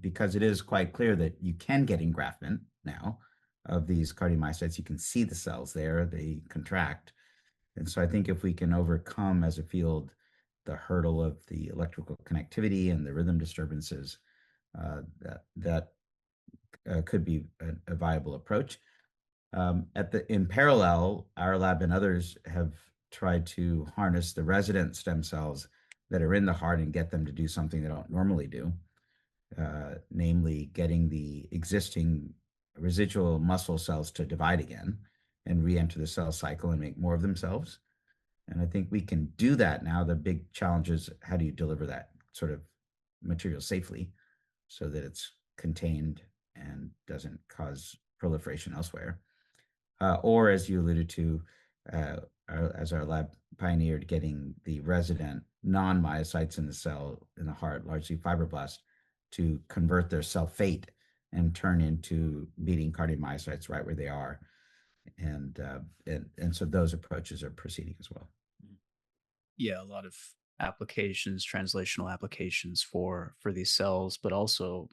Speaker 3: because it is quite clear that you can get engraftment now of these cardiomyocytes. You can see the cells there, they contract. And so I think if we can overcome as a field the hurdle of the electrical connectivity and the rhythm disturbances, that could be a viable approach. In parallel, our lab and others have tried to harness the resident stem cells that are in the heart and get them to do something they don't normally do, namely getting the existing residual muscle cells to divide again and re-enter the cell cycle and make more of themselves. And I think we can do that now. The big challenge is, how do you deliver that sort of material safely so that it's contained and doesn't cause proliferation elsewhere? Or, as you alluded to, as our lab pioneered, getting the resident non-myocytes in the cell, in the heart, largely fibroblasts, to convert their cell fate and turn into beating cardiomyocytes right where they are. And so those approaches are proceeding as well.
Speaker 2: Yeah, a lot of applications, translational applications for these cells, but also,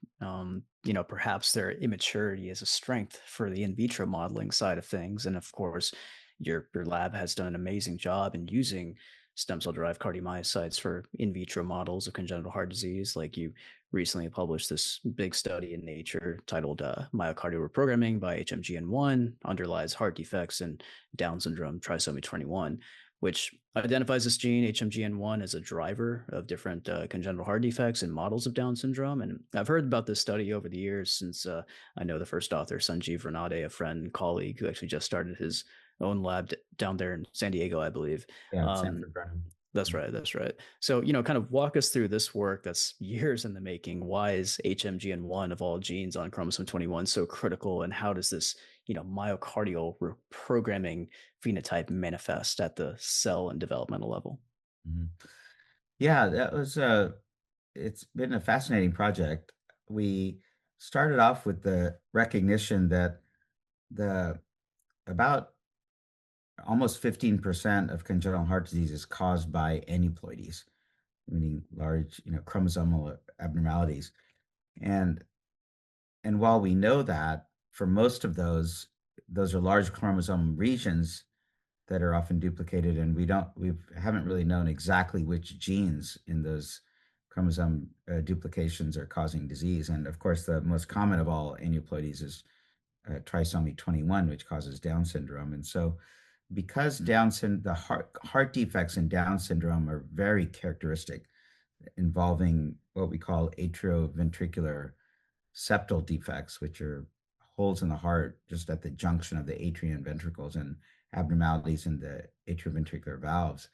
Speaker 2: perhaps their immaturity is a strength for the in vitro modeling side of things. And of course, your lab has done an amazing job in using stem cell derived cardiomyocytes for in vitro models of congenital heart disease. Like you recently published this big study in Nature titled "Myocardial Reprogramming by HMGN1 Underlies Heart Defects in Down Syndrome Trisomy 21," which identifies this gene HMGN1 as a driver of different congenital heart defects in models of Down syndrome. And I've heard about this study over the years since I know the first author, Sanjeev Ranade, a friend and colleague who actually just started his own lab down there in San Diego, I believe.
Speaker 3: Yeah, Sanford Brennan.
Speaker 2: That's right. That's right. So, kind of walk us through this work that's years in the making. Why is HMGN1 of all genes on chromosome 21 so critical? And how does this, myocardial reprogramming phenotype manifest at the cell and developmental level?
Speaker 3: Mhm. Yeah, that was it's been a fascinating project. We started off with the recognition that the about almost 15% of congenital heart disease is caused by aneuploidies, meaning large, chromosomal abnormalities. And while we know that for most of those are large chromosome regions that are often duplicated, and we haven't really known exactly which genes in those chromosome duplications are causing disease. And of course, the most common of all aneuploidies is trisomy 21, which causes Down syndrome. And so, because the heart defects in Down syndrome are very characteristic, involving what we call atrioventricular septal defects, which are holes in the heart just at the junction of the atrium and ventricles, and abnormalities in the atrioventricular valves.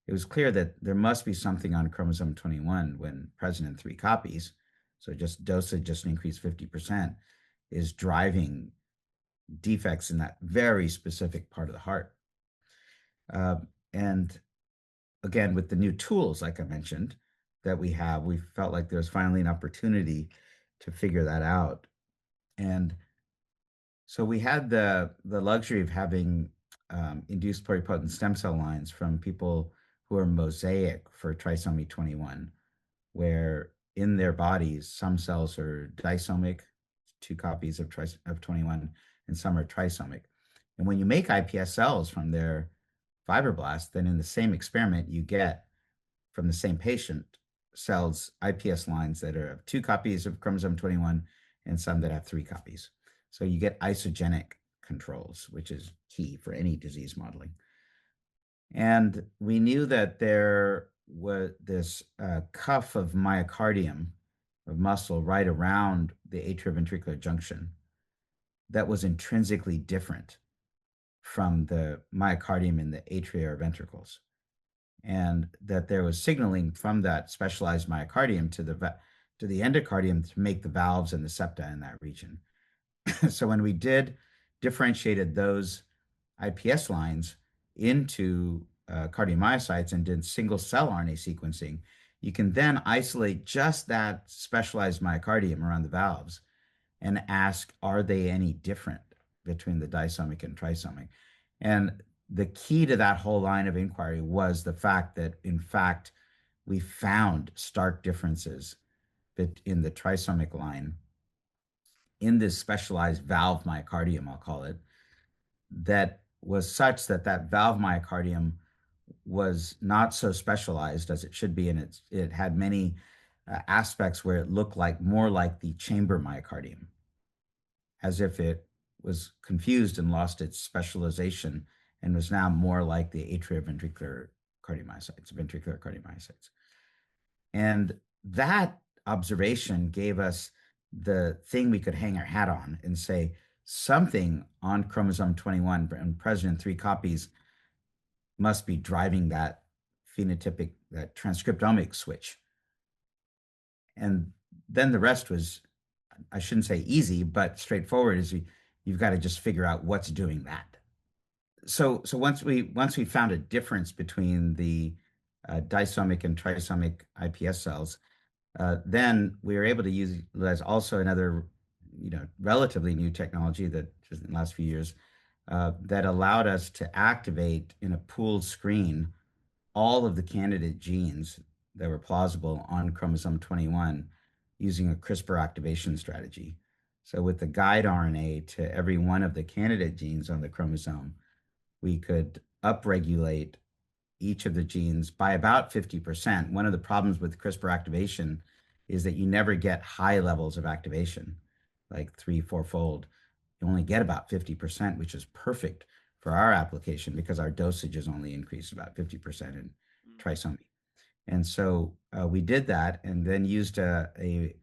Speaker 3: It was clear that there must be something on chromosome 21 when present in 3 copies. So just dosage just increased 50% is driving defects in that very specific part of the heart. And again, with the new tools, like I mentioned, that we have, we felt like there's finally an opportunity to figure that out. And so we had the luxury of having induced pluripotent stem cell lines from people who are mosaic for trisomy 21, where in their bodies, some cells are disomic, 2 copies of 21, and some are trisomic. And when you make iPS cells from their fibroblasts, then in the same experiment, you get from the same patient cells iPS lines that are 2 copies of chromosome 21 and some that have 3 copies. So you get isogenic controls, which is key for any disease modeling. And we knew that there was this cuff of myocardium, of muscle, right around the atrioventricular junction that was intrinsically different from the myocardium in the atria or ventricles. And that there was signaling from that specialized myocardium to the endocardium to make the valves and the septa in that region. So when we differentiated those iPS lines into cardiomyocytes and did single cell RNA sequencing, you can then isolate just that specialized myocardium around the valves and ask, are they any different between the disomic and trisomic? And the key to that whole line of inquiry was the fact that, in fact, we found stark differences in the trisomic line in this specialized valve myocardium, I'll call it, that was such that that valve myocardium was not so specialized as it should be, and it had many aspects where it looked like more like the chamber myocardium, as if it was confused and lost its specialization and was now more like the atrioventricular cardiomyocytes, ventricular cardiomyocytes. And that observation gave us the thing we could hang our hat on and say something on chromosome 21 and present in 3 copies must be driving that phenotypic, that transcriptomic switch. And then the rest was, I shouldn't say easy, but straightforward, is you've got to just figure out what's doing that. So once we found a difference between the disomic and trisomic iPS cells, then we were able to utilize also another, relatively new technology that just in the last few years that allowed us to activate in a pooled screen all of the candidate genes that were plausible on chromosome 21 using a CRISPR activation strategy. So, with the guide RNA to every one of the candidate genes on the chromosome, we could upregulate each of the genes by about 50%. One of the problems with CRISPR activation is that you never get high levels of activation, like 3, 4-fold. You only get about 50%, which is perfect for our application because our dosage is only increased about 50% in trisomy. And so we did that and then used an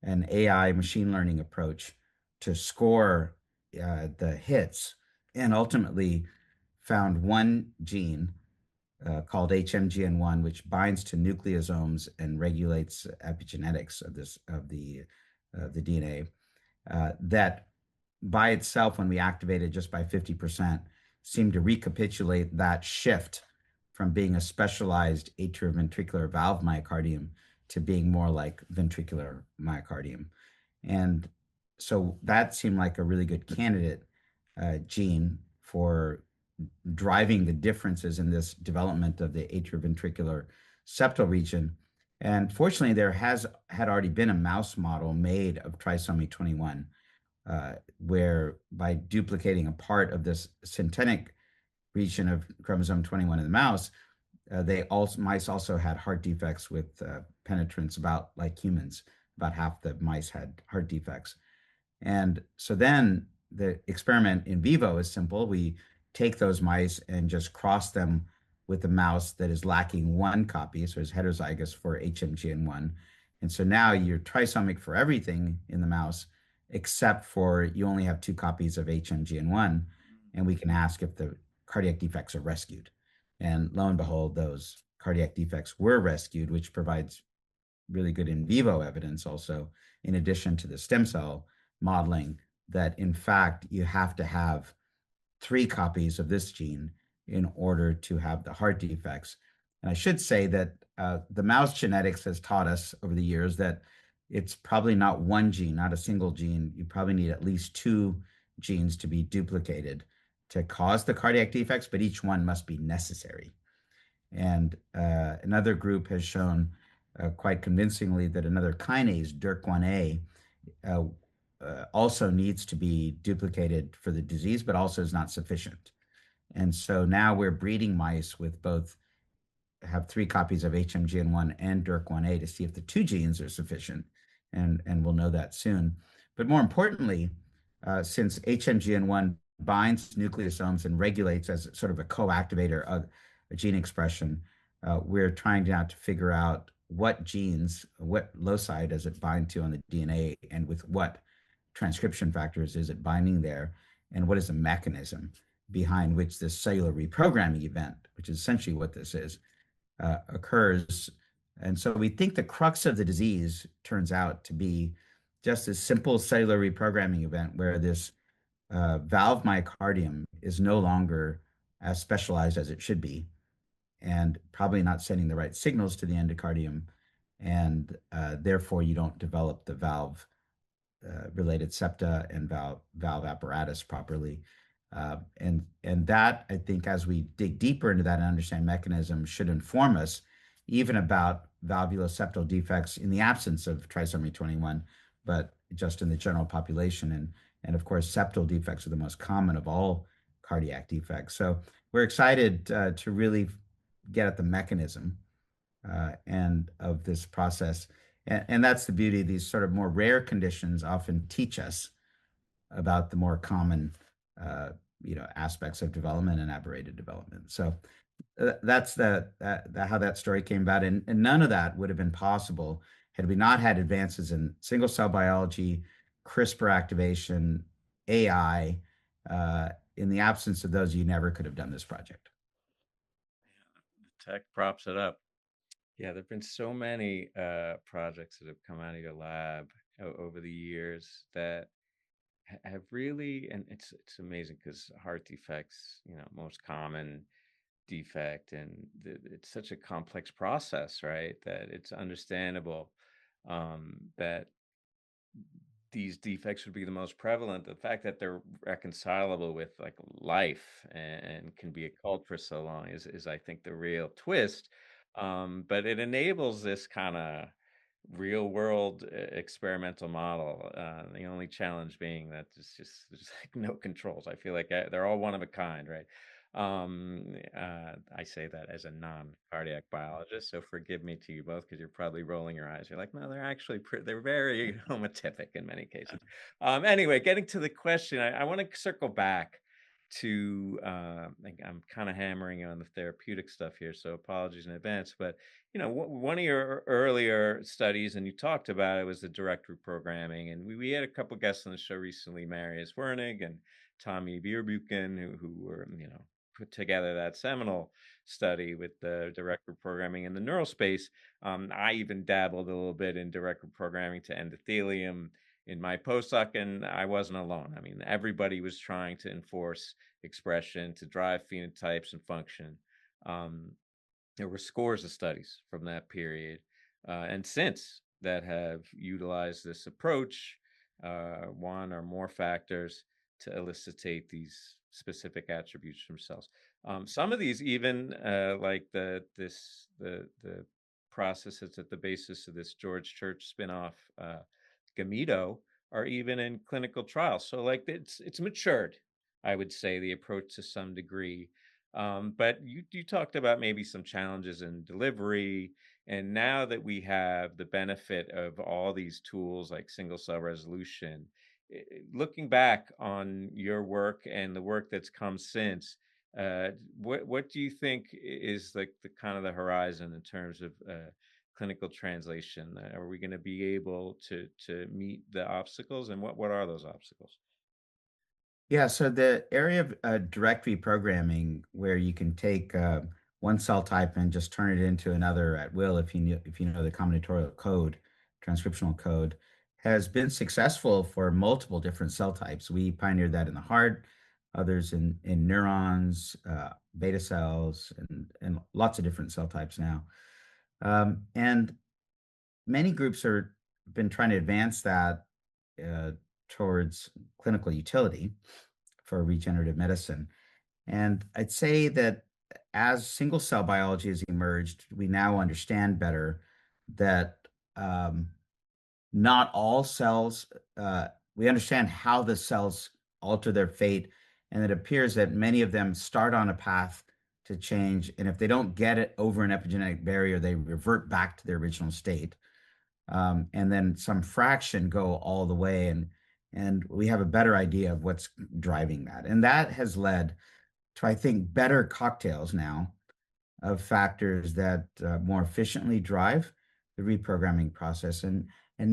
Speaker 3: AI machine learning approach to score the hits and ultimately found one gene called HMGN1, which binds to nucleosomes and regulates epigenetics of the DNA. That by itself, when we activated just by 50%, seemed to recapitulate that shift from being a specialized atrioventricular valve myocardium to being more like ventricular myocardium. And so that seemed like a really good candidate gene for driving the differences in this development of the atrioventricular septal region. And fortunately, there had already been a mouse model made of trisomy 21, where by duplicating a part of this synthetic region of chromosome 21 in the mouse, mice also had heart defects with penetrance about like humans. About half the mice had heart defects. And so then the experiment in vivo is simple. We take those mice and just cross them with a mouse that is lacking one copy, so it's heterozygous for HMGN1. And so now you're trisomic for everything in the mouse, except for you only have two copies of HMGN1, and we can ask if the cardiac defects are rescued. And lo and behold, those cardiac defects were rescued, which provides really good in vivo evidence also, in addition to the stem cell modeling, that in fact you have to have three copies of this gene in order to have the heart defects. And I should say that the mouse genetics has taught us over the years that it's probably not one gene, not a single gene. You probably need at least two genes to be duplicated to cause the cardiac defects, but each one must be necessary. And another group has shown quite convincingly that another kinase, DYRK1A, also needs to be duplicated for the disease, but also is not sufficient. And so now we're breeding mice with both have three copies of HMGN1 and DYRK1A to see if the two genes are sufficient, and we'll know that soon. But more importantly, since HMGN1 binds nucleosomes and regulates as sort of a co-activator of a gene expression, we're trying now to figure out what genes, what loci does it bind to on the DNA, and with what transcription factors is it binding there, and what is the mechanism behind which this cellular reprogramming event, which is essentially what this is, occurs. And so we think the crux of the disease turns out to be just this simple cellular reprogramming event where this valve myocardium is no longer as specialized as it should be, and probably not sending the right signals to the endocardium. And therefore, you don't develop the valve related septa and valve apparatus properly. And that, I think, as we dig deeper into that and understand mechanism, should inform us even about valvuloseptal defects in the absence of trisomy 21, but just in the general population. And of course, septal defects are the most common of all cardiac defects. So we're excited to really get at the mechanism and of this process. And that's the beauty. These sort of more rare conditions often teach us about the more common, aspects of development and aberrated development. So that's how that story came about. And none of that would have been possible had we not had advances in single cell biology, CRISPR activation, AI. In the absence of those, you never could have done this project.
Speaker 1: The tech props it up. Yeah, there have been so many projects that have come out of your lab over the years that have really, and it's amazing because heart defects, most common defect, and it's such a complex process, right? That it's understandable that these defects would be the most prevalent. The fact that they're reconcilable with like life and can be a cult for so long is I think the real twist. But it enables this kind of real world experimental model. The only challenge being that there's like no controls. I feel like they're all one of a kind, right? I say that as a non-cardiac biologist, so forgive me to you both because you're probably rolling your eyes. You're like, no, they're actually they're very homotypic in many cases. Anyway, getting to the question, I want to circle back to like I'm kind of hammering on the therapeutic stuff here, so apologies in advance. But one of your earlier studies, and you talked about it, was the direct reprogramming, and we had a couple guests on the show recently, Marius Wernig and Tommy Bierbuchen, who were put together that seminal study with the direct reprogramming in the neural space. I even dabbled a little bit in direct reprogramming to endothelium in my postdoc, and I wasn't alone. I mean, everybody was trying to enforce expression to drive phenotypes and function. There were scores of studies from that period and since that have utilized this approach, one or more factors to elicitate these specific attributes from cells. Some of these even like the process that's at the basis of this George Church spinoff, Gameto, are even in clinical trials. So like it's matured, I would say, the approach to some degree. But you talked about maybe some challenges in delivery. And now that we have the benefit of all these tools like single cell resolution, looking back on your work and the work that's come since, what do you think is like the kind of the horizon in terms of clinical translation? Are we going to be able to meet the obstacles, and what are those obstacles?
Speaker 3: Yeah, so the area of direct reprogramming, where you can take one cell type and just turn it into another at will, if you know the combinatorial code, transcriptional code, has been successful for multiple different cell types. We pioneered that in the heart, others in neurons, beta cells, and lots of different cell types now. And many groups are been trying to advance that uh, towards clinical utility for regenerative medicine. And I'd say that as single cell biology has emerged, we now understand better that not all cells, we understand how the cells alter their fate. And it appears that many of them start on a path to change. And if they don't get it over an epigenetic barrier, they revert back to their original state. And then some fraction go all the way. And we have a better idea of what's driving that. And that has led to, I think, better cocktails now of factors that more efficiently drive the reprogramming process. And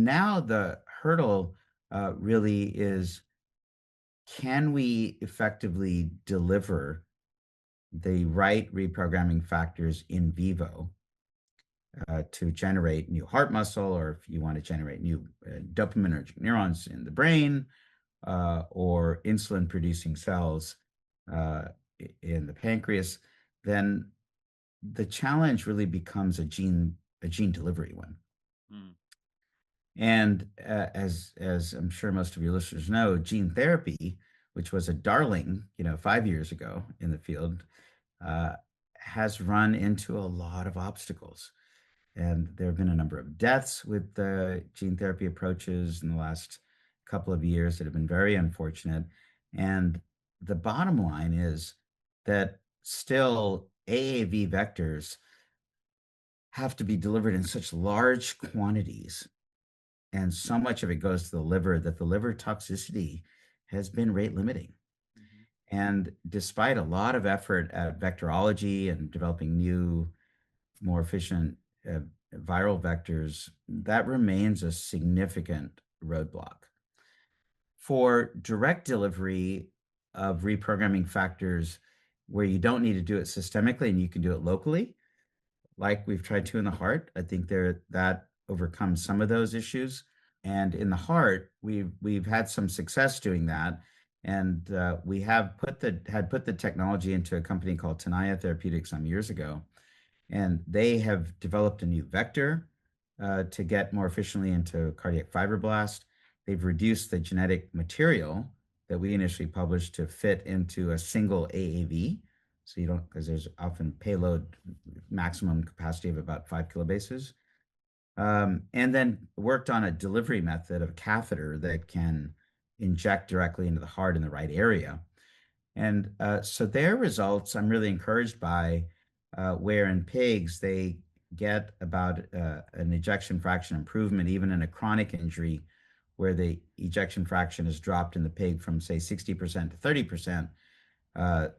Speaker 3: now the hurdle really is, can we effectively deliver the right reprogramming factors in vivo to generate new heart muscle, or if you want to generate new dopaminergic neurons in the brain, or insulin producing cells in the pancreas, then the challenge really becomes a gene delivery one.
Speaker 1: Mm.
Speaker 3: And as I'm sure most of your listeners know, gene therapy, which was a darling, 5 years ago in the field, has run into a lot of obstacles. And there have been a number of deaths with the gene therapy approaches in the last couple of years that have been very unfortunate. And the bottom line is that still AAV vectors have to be delivered in such large quantities, and so much of it goes to the liver, that the liver toxicity has been rate limiting.
Speaker 1: Mhm.
Speaker 3: And despite a lot of effort at vectorology and developing new, more efficient viral vectors, that remains a significant roadblock. For direct delivery of reprogramming factors, where you don't need to do it systemically and you can do it locally, like we've tried to in the heart, I think that overcomes some of those issues. And in the heart, we've had some success doing that, and we have put the technology into a company called Tenaya Therapeutics some years ago, and they have developed a new vector to get more efficiently into cardiac fibroblast. they've reduced the genetic material that we initially published to fit into a single AAV. So you don't, because there's often payload maximum capacity of about 5 kilobases. And then worked on a delivery method of catheter that can inject directly into the heart in the right area. And so their results, I'm really encouraged by, where in pigs they get about an ejection fraction improvement, even in a chronic injury, where the ejection fraction is dropped in the pig from, say, 60% to 30%.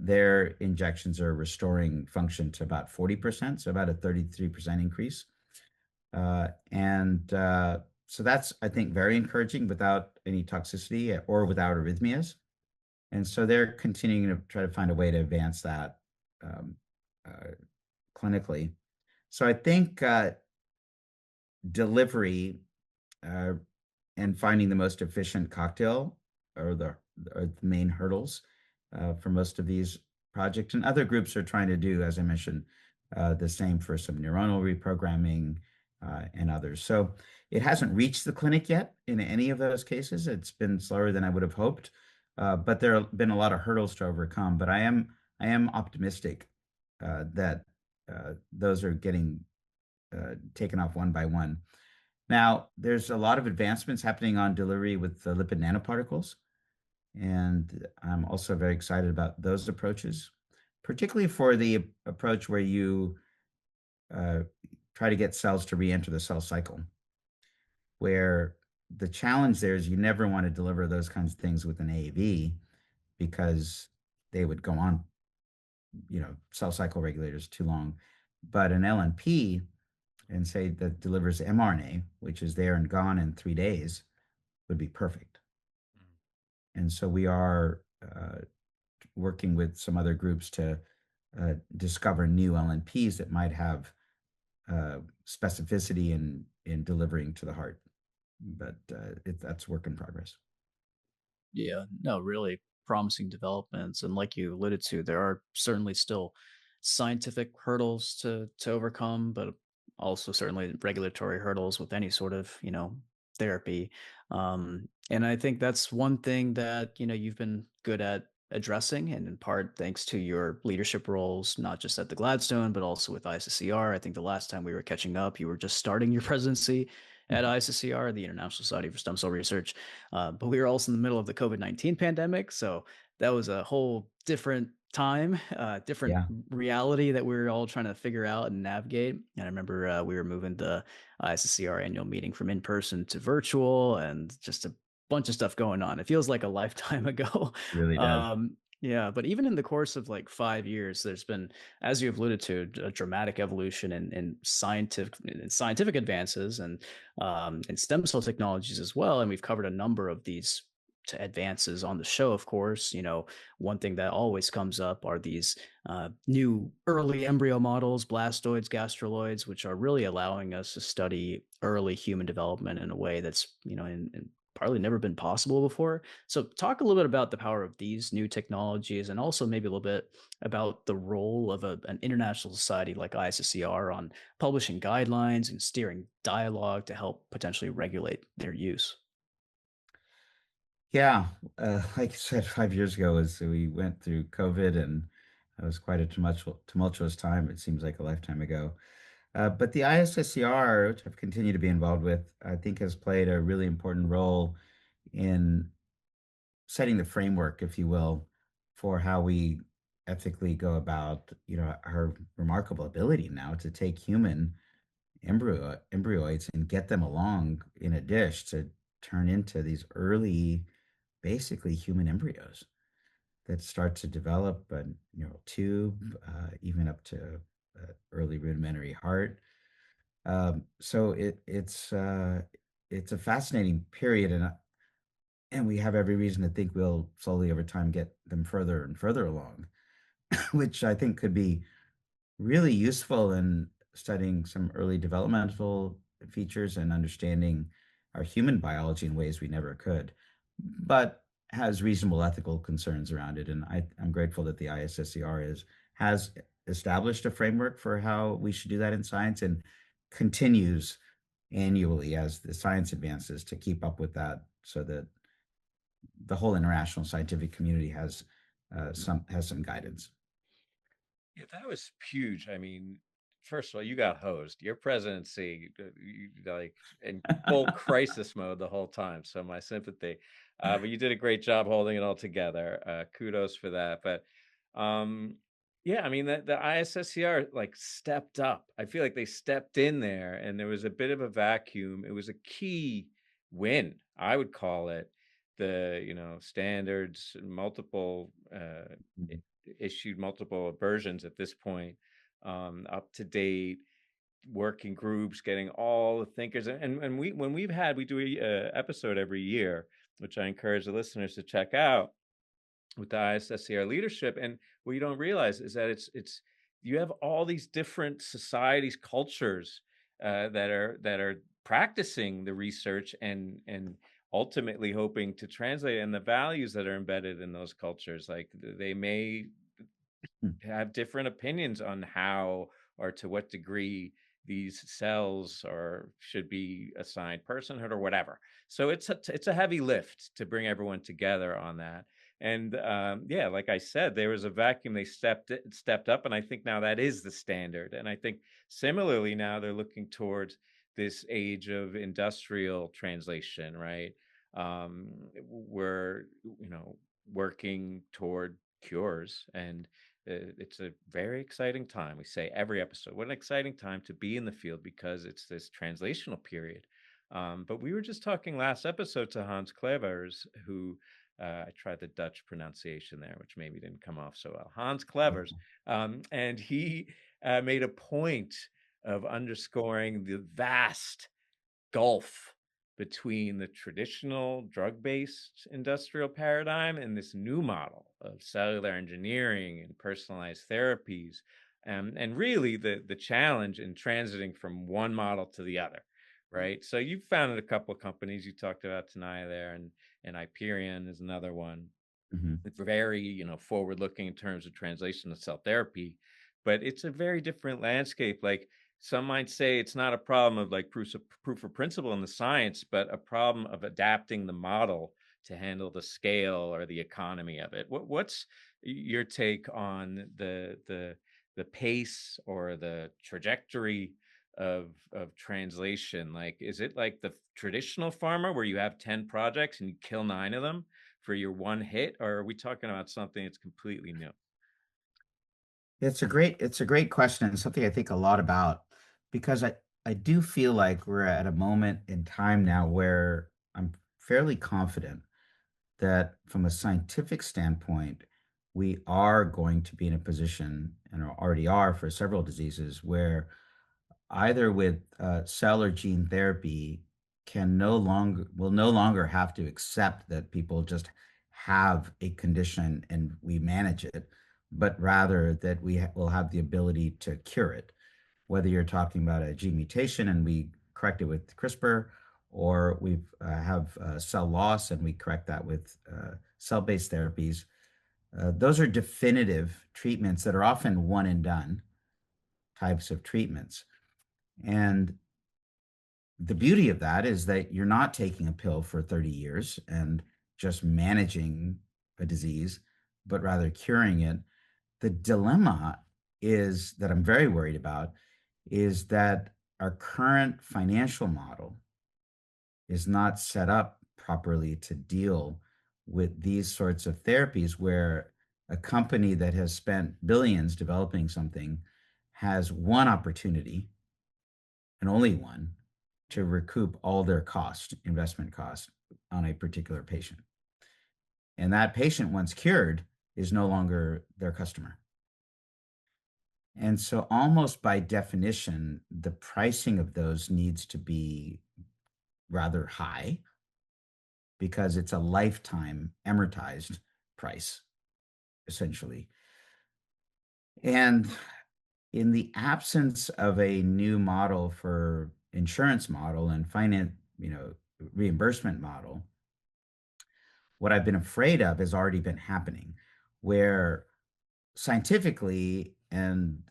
Speaker 3: Their injections are restoring function to about 40%, so about a 33% increase. So that's, I think, very encouraging without any toxicity or without arrhythmias. And so they're continuing to try to find a way to advance that um, uh, clinically. So I think delivery uh, and finding the most efficient cocktail are the main hurdles for most of these projects. And other groups are trying to do, as I mentioned, the same for some neuronal reprogramming and others. So it hasn't reached the clinic yet in any of those cases. It's been slower than I would have hoped, but there have been a lot of hurdles to overcome. But I am optimistic that those are getting taken off one by one. Now, there's a lot of advancements happening on delivery with the lipid nanoparticles, and I'm also very excited about those approaches, particularly for the approach where you uh, try to get cells to re-enter the cell cycle, where the challenge there is you never want to deliver those kinds of things with an AAV because they would go on, cell cycle regulators too long. But an LNP, and say that delivers mRNA, which is there and gone in 3 days, would be perfect. And so we are working with some other groups to discover new LNPs that might have specificity in delivering to the heart. But that's work in progress.
Speaker 2: Yeah, no, really promising developments. And like you alluded to, there are certainly still scientific hurdles to overcome, but also certainly regulatory hurdles with any sort of, therapy. And I think that's one thing that, you've been good at addressing, and in part thanks to your leadership roles, not just at the Gladstone, but also with ISSCR. I think the last time we were catching up, you were just starting your presidency at ISSCR, the International Society for Stem Cell Research. But we were also in the middle of the COVID-19 pandemic. So that was a whole different time, different
Speaker 3: Yeah,
Speaker 2: reality that we were all trying to figure out and navigate. And I remember we were moving the ISSCR annual meeting from in person to virtual, and just a bunch of stuff going on. It feels like a lifetime ago.
Speaker 3: really does.
Speaker 2: Yeah, but even in the course of like 5 years, there's been, as you've alluded to, a dramatic evolution in scientific advances and stem cell technologies as well. And we've covered a number of these advances on the show. Of course, one thing that always comes up are these new early embryo models, blastoids, gastroloids, which are really allowing us to study early human development in a way that's in probably never been possible before. So talk a little bit about the power of these new technologies, and also maybe a little bit about the role of an international society like ISSCR on publishing guidelines and steering dialogue to help potentially regulate their use.
Speaker 3: Yeah, like you said, 5 years ago, as we went through COVID, and it was quite a tumultuous time. It seems like a lifetime ago. But the ISSCR, which I've continued to be involved with, I think has played a really important role in setting the framework, if you will, for how we ethically go about, our remarkable ability now to take human embryoids and get them along in a dish to turn into these early, basically human embryos that start to develop a neural tube, even up to early rudimentary heart. So it's a fascinating period, and we have every reason to think we'll slowly over time get them further and further along, which I think could be really useful in studying some early developmental features and understanding our human biology in ways we never could, but has reasonable ethical concerns around it. And I'm grateful that the ISSCR has established a framework for how we should do that in science, and continues annually as the science advances to keep up with that so that the whole international scientific community has some guidance.
Speaker 1: Yeah, that was huge. I mean, first of all, you got hosed. Your presidency, like in full crisis mode the whole time. So my sympathy. But you did a great job holding it all together. Kudos for that. But yeah, I mean, the ISSCR like stepped up. I feel like they stepped in there, and there was a bit of a vacuum. It was a key win, I would call it. The standards, multiple issued multiple versions at this point, up to date working groups, getting all the thinkers, and we do a episode every year, which I encourage the listeners to check out with the ISSCR leadership. And what you don't realize is that it's you have all these different societies, cultures that are practicing the research and ultimately hoping to translate, and the values that are embedded in those cultures. Like they may have different opinions on how or to what degree these cells or should be assigned personhood or whatever. So it's a heavy lift to bring everyone together on that. And yeah, like I said, there was a vacuum. They stepped up, and I think now that is the standard. And I think similarly now they're looking towards this age of industrial translation, right? We're working toward cures, and it's a very exciting time. We say every episode, what an exciting time to be in the field, because it's this translational period. But we were just talking last episode to Hans Clevers, who I tried the Dutch pronunciation there, which maybe didn't come off so well. Hans Clevers. And he made a point of underscoring the vast gulf between the traditional drug-based industrial paradigm and this new model of cellular engineering and personalized therapies, and really the challenge in transiting from one model to the other, right? So you've founded a couple of companies. You talked about Tenaya there, and Hyperion is another one. It's very forward-looking in terms of translation of cell therapy, but it's a very different landscape. Like some might say it's not a problem of like proof of principle in the science, but a problem of adapting the model to handle the scale or the economy of it. What's your take on the pace or the trajectory of translation? Like, is it like the traditional pharma where you have 10 projects and you kill 9 of them for your one hit, or are we talking about something that's completely new?
Speaker 3: It's a great question, and something I think a lot about, because I do feel like we're at a moment in time now where I'm fairly confident that from a scientific standpoint, we are going to be in a position, and already are for several diseases, where either with cell or gene therapy will no longer have to accept that people just have a condition and we manage it, but rather that will have the ability to cure it. Whether you're talking about a gene mutation and we correct it with CRISPR, or we have cell loss and we correct that with cell-based therapies. Those are definitive treatments that are often one and done types of treatments. And the beauty of that is that you're not taking a pill for 30 years and just managing a disease, but rather curing it. The dilemma is that I'm very worried about is that our current financial model is not set up properly to deal with these sorts of therapies, where a company that has spent billions developing something has one opportunity, and only one, to recoup all their investment costs on a particular patient. And that patient, once cured, is no longer their customer. And so almost by definition, the pricing of those needs to be rather high, because it's a lifetime amortized price, essentially. And in the absence of a new model for insurance model and reimbursement model, what I've been afraid of has already been happening, where scientifically and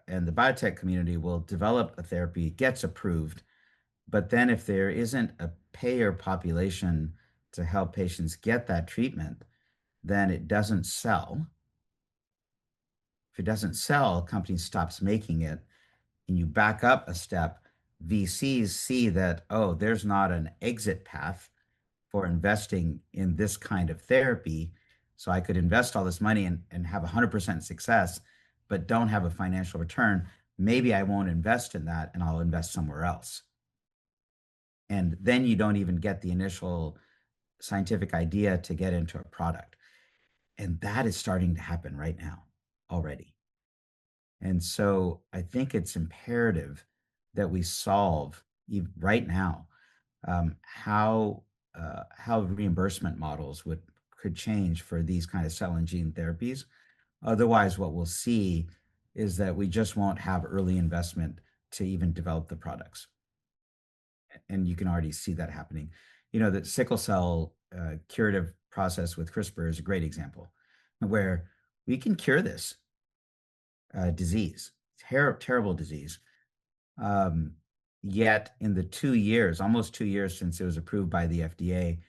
Speaker 3: the biotech community will develop a therapy, gets approved, but then if there isn't a payer population to help patients get that treatment, then it doesn't sell. If it doesn't sell, a company stops making it, and you back up a step, VCs see that, oh, there's not an exit path for investing in this kind of therapy. So I could invest all this money and have 100% success, but don't have a financial return. Maybe I won't invest in that and I'll invest somewhere else. And then you don't even get the initial scientific idea to get into a product. And that is starting to happen right now already. And so I think it's imperative that we solve right now how reimbursement models could change for these kind of cell and gene therapies. Otherwise, what we'll see is that we just won't have early investment to even develop the products. And you can already see that happening. You know, the sickle cell curative process with CRISPR is a great example where we can cure this disease, terrible disease. Yet in the 2 years, almost 2 years since it was approved by the FDA,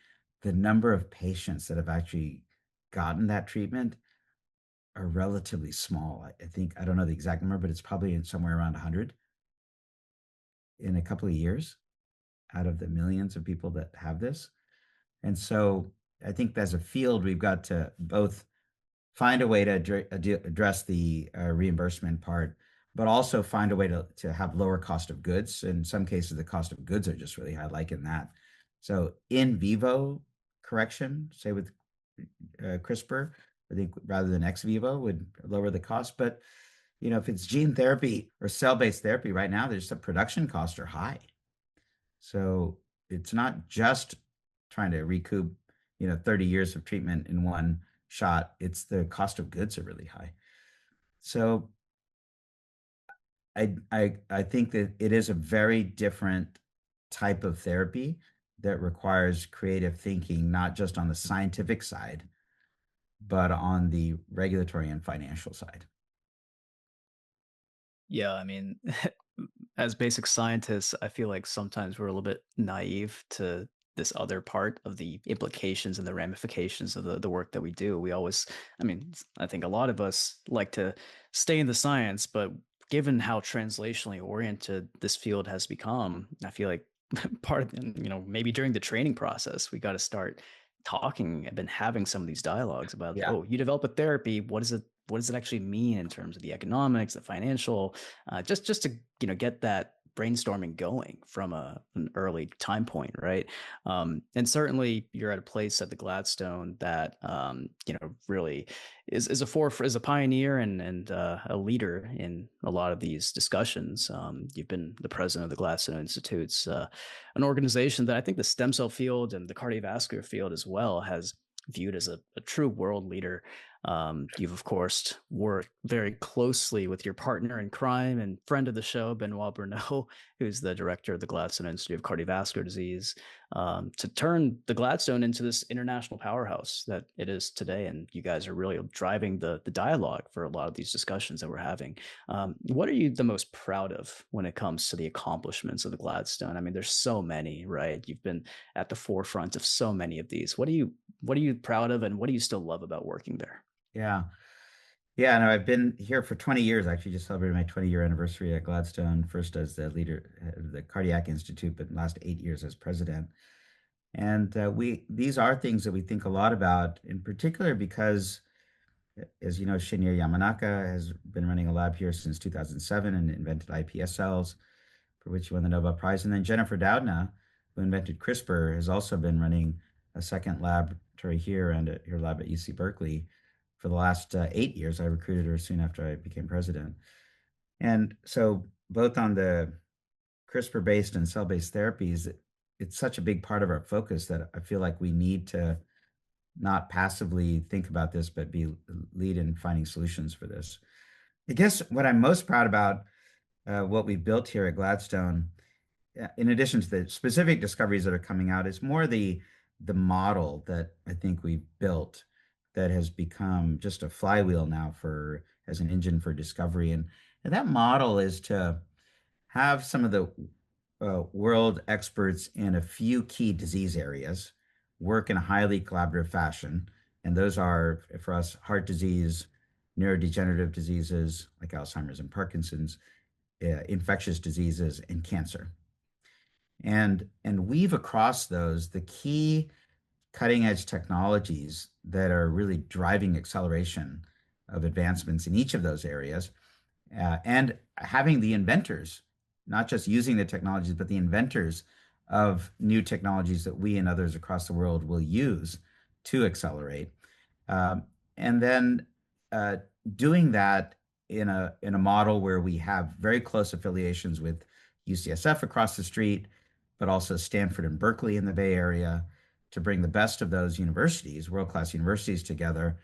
Speaker 3: the number of patients that have actually gotten that treatment are relatively small. I think, I don't know the exact number, but it's probably somewhere around 100 in a couple of years out of the millions of people that have this. And so I think as a field, we've got to both find a way to address the reimbursement part, but also find a way to have lower cost of goods. In some cases, the cost of goods are just really high, like in that. So in vivo correction, say with CRISPR, I think rather than ex vivo would lower the cost. But you know, if it's gene therapy or cell-based therapy right now, there's the production costs are high. So it's not just trying to recoup, 30 years of treatment in one shot. It's the cost of goods are really high. So I think that it is a very different type of therapy that requires creative thinking, not just on the scientific side, but on the regulatory and financial side.
Speaker 2: Yeah, I mean, as basic scientists, I feel like sometimes we're a little bit naive to this other part of the implications and the ramifications of the work that we do. We always, I mean, I think a lot of us like to stay in the science, but given how translationally oriented this field has become, I feel like part of, maybe during the training process, we got to start talking and been having some of these dialogues about,
Speaker 3: Yeah.
Speaker 2: oh, you develop a therapy. What does it actually mean in terms of the economics, the financial, just to get that brainstorming going from an early time point, right? And certainly you're at a place at the Gladstone that really is a pioneer and a leader in a lot of these discussions. You've been the president of the Gladstone Institutes, an organization that I think the stem cell field and the cardiovascular field as well has viewed as a true world leader. You've, of course, worked very closely with your partner in crime and friend of the show, Benoit Bruneau, who's the director of the Gladstone Institute of Cardiovascular Disease, to turn the Gladstone into this international powerhouse that it is today. And you guys are really driving the dialogue for a lot of these discussions that we're having. What are you the most proud of when it comes to the accomplishments of the Gladstone? I mean, there's so many, right? You've been at the forefront of so many of these. What are you proud of, and what do you still love about working there?
Speaker 3: Yeah. Yeah, no, I've been here for 20 years. I actually just celebrated my 20-year anniversary at Gladstone, first as the leader of the Cardiac Institute, but last 8 years as president. And these are things that we think a lot about, in particular because, as you know, Shinya Yamanaka has been running a lab here since 2007 and invented iPS cells, for which he won the Nobel Prize. And then Jennifer Doudna, who invented CRISPR, has also been running a second laboratory here and at her lab at UC Berkeley for the last 8 years. I recruited her soon after I became president. And so both on the CRISPR-based and cell-based therapies, it's such a big part of our focus that I feel like we need to not passively think about this, but be lead in finding solutions for this. I guess what I'm most proud about, what we built here at Gladstone, in addition to the specific discoveries that are coming out, is more the model that I think we've built that has become just a flywheel now for as an engine for discovery. And that model is to have some of the world experts in a few key disease areas work in a highly collaborative fashion. And those are, for us, heart disease, neurodegenerative diseases like Alzheimer's and Parkinson's, infectious diseases, and cancer. And weave across those the key cutting edge technologies that are really driving acceleration of advancements in each of those areas, and having the inventors, not just using the technologies, but the inventors of new technologies that we and others across the world will use to accelerate. Um, and then uh, doing that in a model where we have very close affiliations with UCSF across the street, but also Stanford and Berkeley in the Bay Area, to bring the best of those universities, world-class universities, together.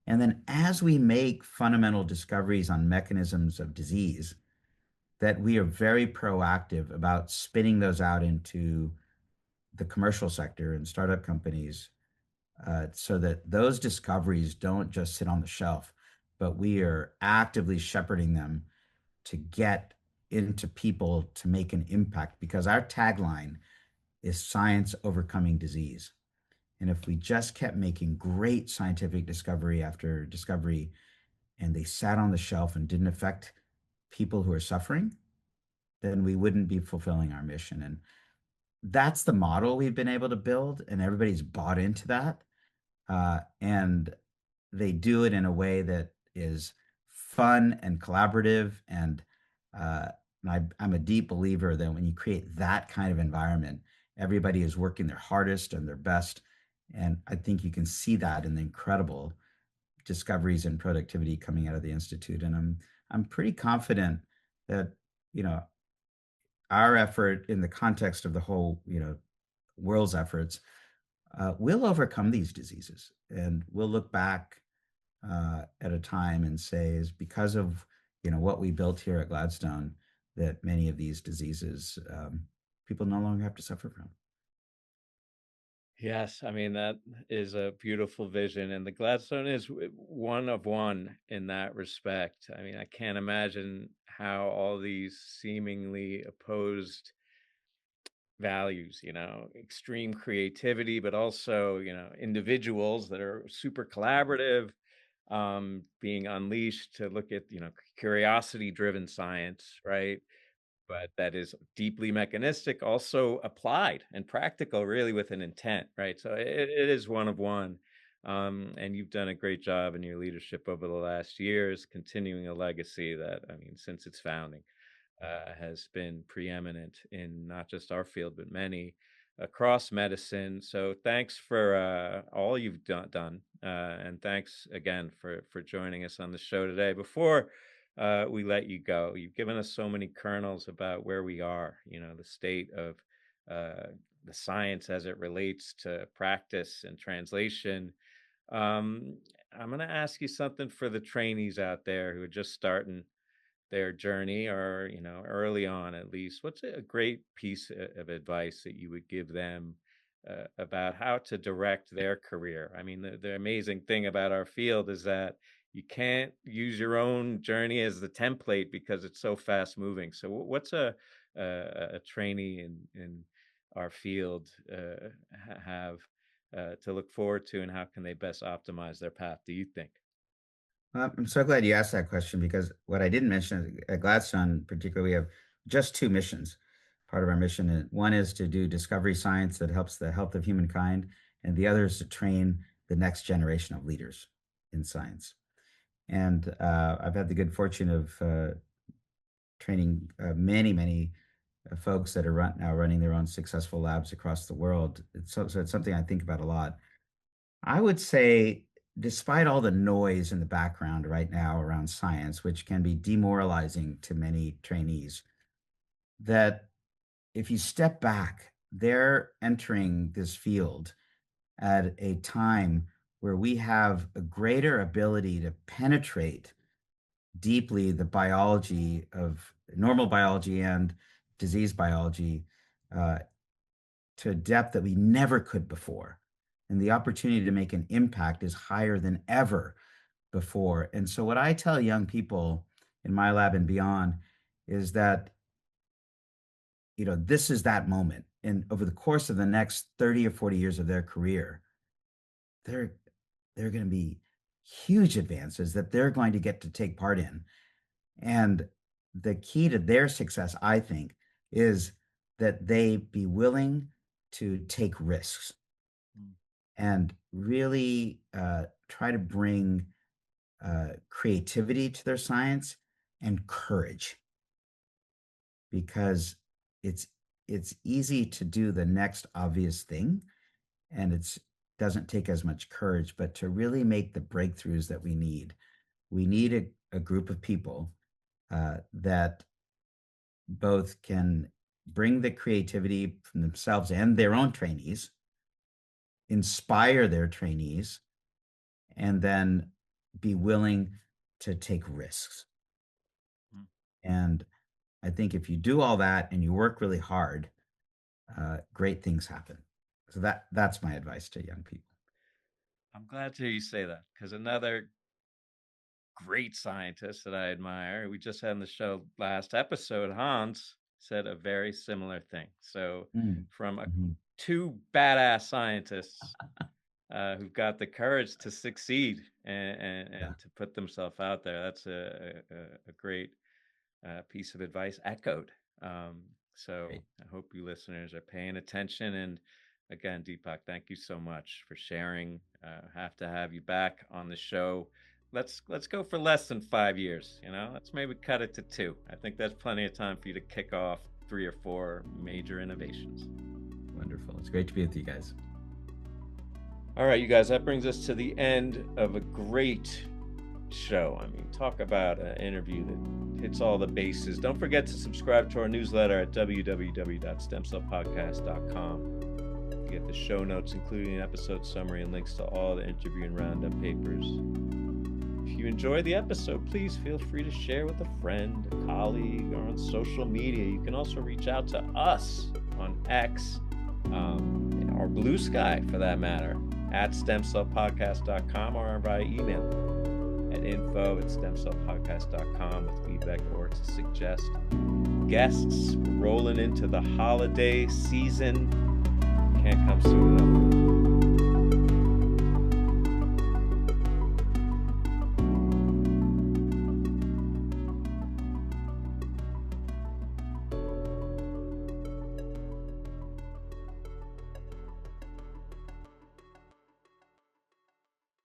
Speaker 3: And then as we make fundamental discoveries on mechanisms of disease, that we are very proactive about spinning those out into the commercial sector and startup companies, so that those discoveries don't just sit on the shelf, but we are actively shepherding them to get into people to make an impact, because our tagline is science overcoming disease. And if we just kept making great scientific discovery after discovery and they sat on the shelf and didn't affect people who are suffering, then we wouldn't be fulfilling our mission. And that's the model we've been able to build, and everybody's bought into that. And they do it in a way that is fun and collaborative. Uh, I'm a deep believer that when you create that kind of environment, everybody is working their hardest and their best. And I think you can see that in the incredible discoveries and productivity coming out of the Institute. And I'm pretty confident that, you know, our effort in the context of the whole, world's efforts, will overcome these diseases. And we'll look back at a time and say, is because of what we built here at Gladstone that many of these diseases, people no longer have to suffer from.
Speaker 1: Yes, I mean, that is a beautiful vision, and the Gladstone is one of one in that respect. I mean, I can't imagine how all these seemingly opposed values, extreme creativity, but also, individuals that are super collaborative, being unleashed to look at, curiosity driven science, right? But that is deeply mechanistic, also applied and practical, really with an intent, right? So it is one of one. And you've done a great job in your leadership over the last years, continuing a legacy that, I mean, since its founding, has been preeminent in not just our field, but many across medicine. So thanks for all you've done, and thanks again for joining us on the show today. Before we let you go, you've given us so many kernels about where we are, the state of the science as it relates to practice and translation. Um, I'm going to ask you something for the trainees out there who are just starting their journey, or early on at least. What's a great piece of advice that you would give them about how to direct their career? I mean, the amazing thing about our field is that you can't use your own journey as the template because it's so fast moving. So what's a trainee in our field have to look forward to, and how can they best optimize their path, do you think?
Speaker 3: I'm so glad you asked that question, because what I didn't mention at Gladstone, particularly, we have just two missions. Part of our mission, one is to do discovery science that helps the health of humankind, and the other is to train the next generation of leaders in science. And I've had the good fortune of training many folks that are now running their own successful labs across the world. So it's something I think about a lot. I would say, despite all the noise in the background right now around science, which can be demoralizing to many trainees, that if you step back, they're entering this field at a time where we have a greater ability to penetrate deeply the biology of normal biology and disease biology, uh, to a depth that we never could before. And the opportunity to make an impact is higher than ever before. And so, what I tell young people in my lab and beyond is that, this is that moment. and over the course of the next 30 or 40 years of their career, they're going to be huge advances that they're going to get to take part in. And the key to their success, I think, is that they be willing to take risks and really try to bring creativity to their science and courage, because it's easy to do the next obvious thing, and it doesn't take as much courage. But to really make the breakthroughs that we need a group of people that both can bring the creativity from themselves and their own trainees, inspire their trainees, and then be willing to take risks. And I think if you do all that and you work really hard, great things happen. So that's my advice to young people.
Speaker 1: I'm glad to hear you say that, because another great scientist that I admire, we just had on the show last episode, Hans, said a very similar thing. So from two badass scientists who've got the courage to succeed and to put themselves out there, that's a great piece of advice echoed. So great. I hope you listeners are paying attention. And again, Deepak, thank you so much for sharing. Have to have you back on the show. Let's go for less than 5 years. Let's maybe cut it to 2. I think that's plenty of time for you to kick off 3 or 4 major innovations.
Speaker 3: Wonderful. It's great to be with you guys.
Speaker 1: All right, you guys, that brings us to the end of a great show. I mean, talk about an interview that hits all the bases. Don't forget to subscribe to our newsletter at www.stemcellpodcast.com. You get the show notes, including an episode summary and links to all the interview and roundup papers. If you enjoyed the episode, please feel free to share with a friend, a colleague, or on social media. You can also reach out to us on X, or Blue Sky for that matter, at stemcellpodcast.com, or via email at info@stemcellpodcast.com with feedback or to suggest guests. We're rolling into the holiday season. Can't come soon enough.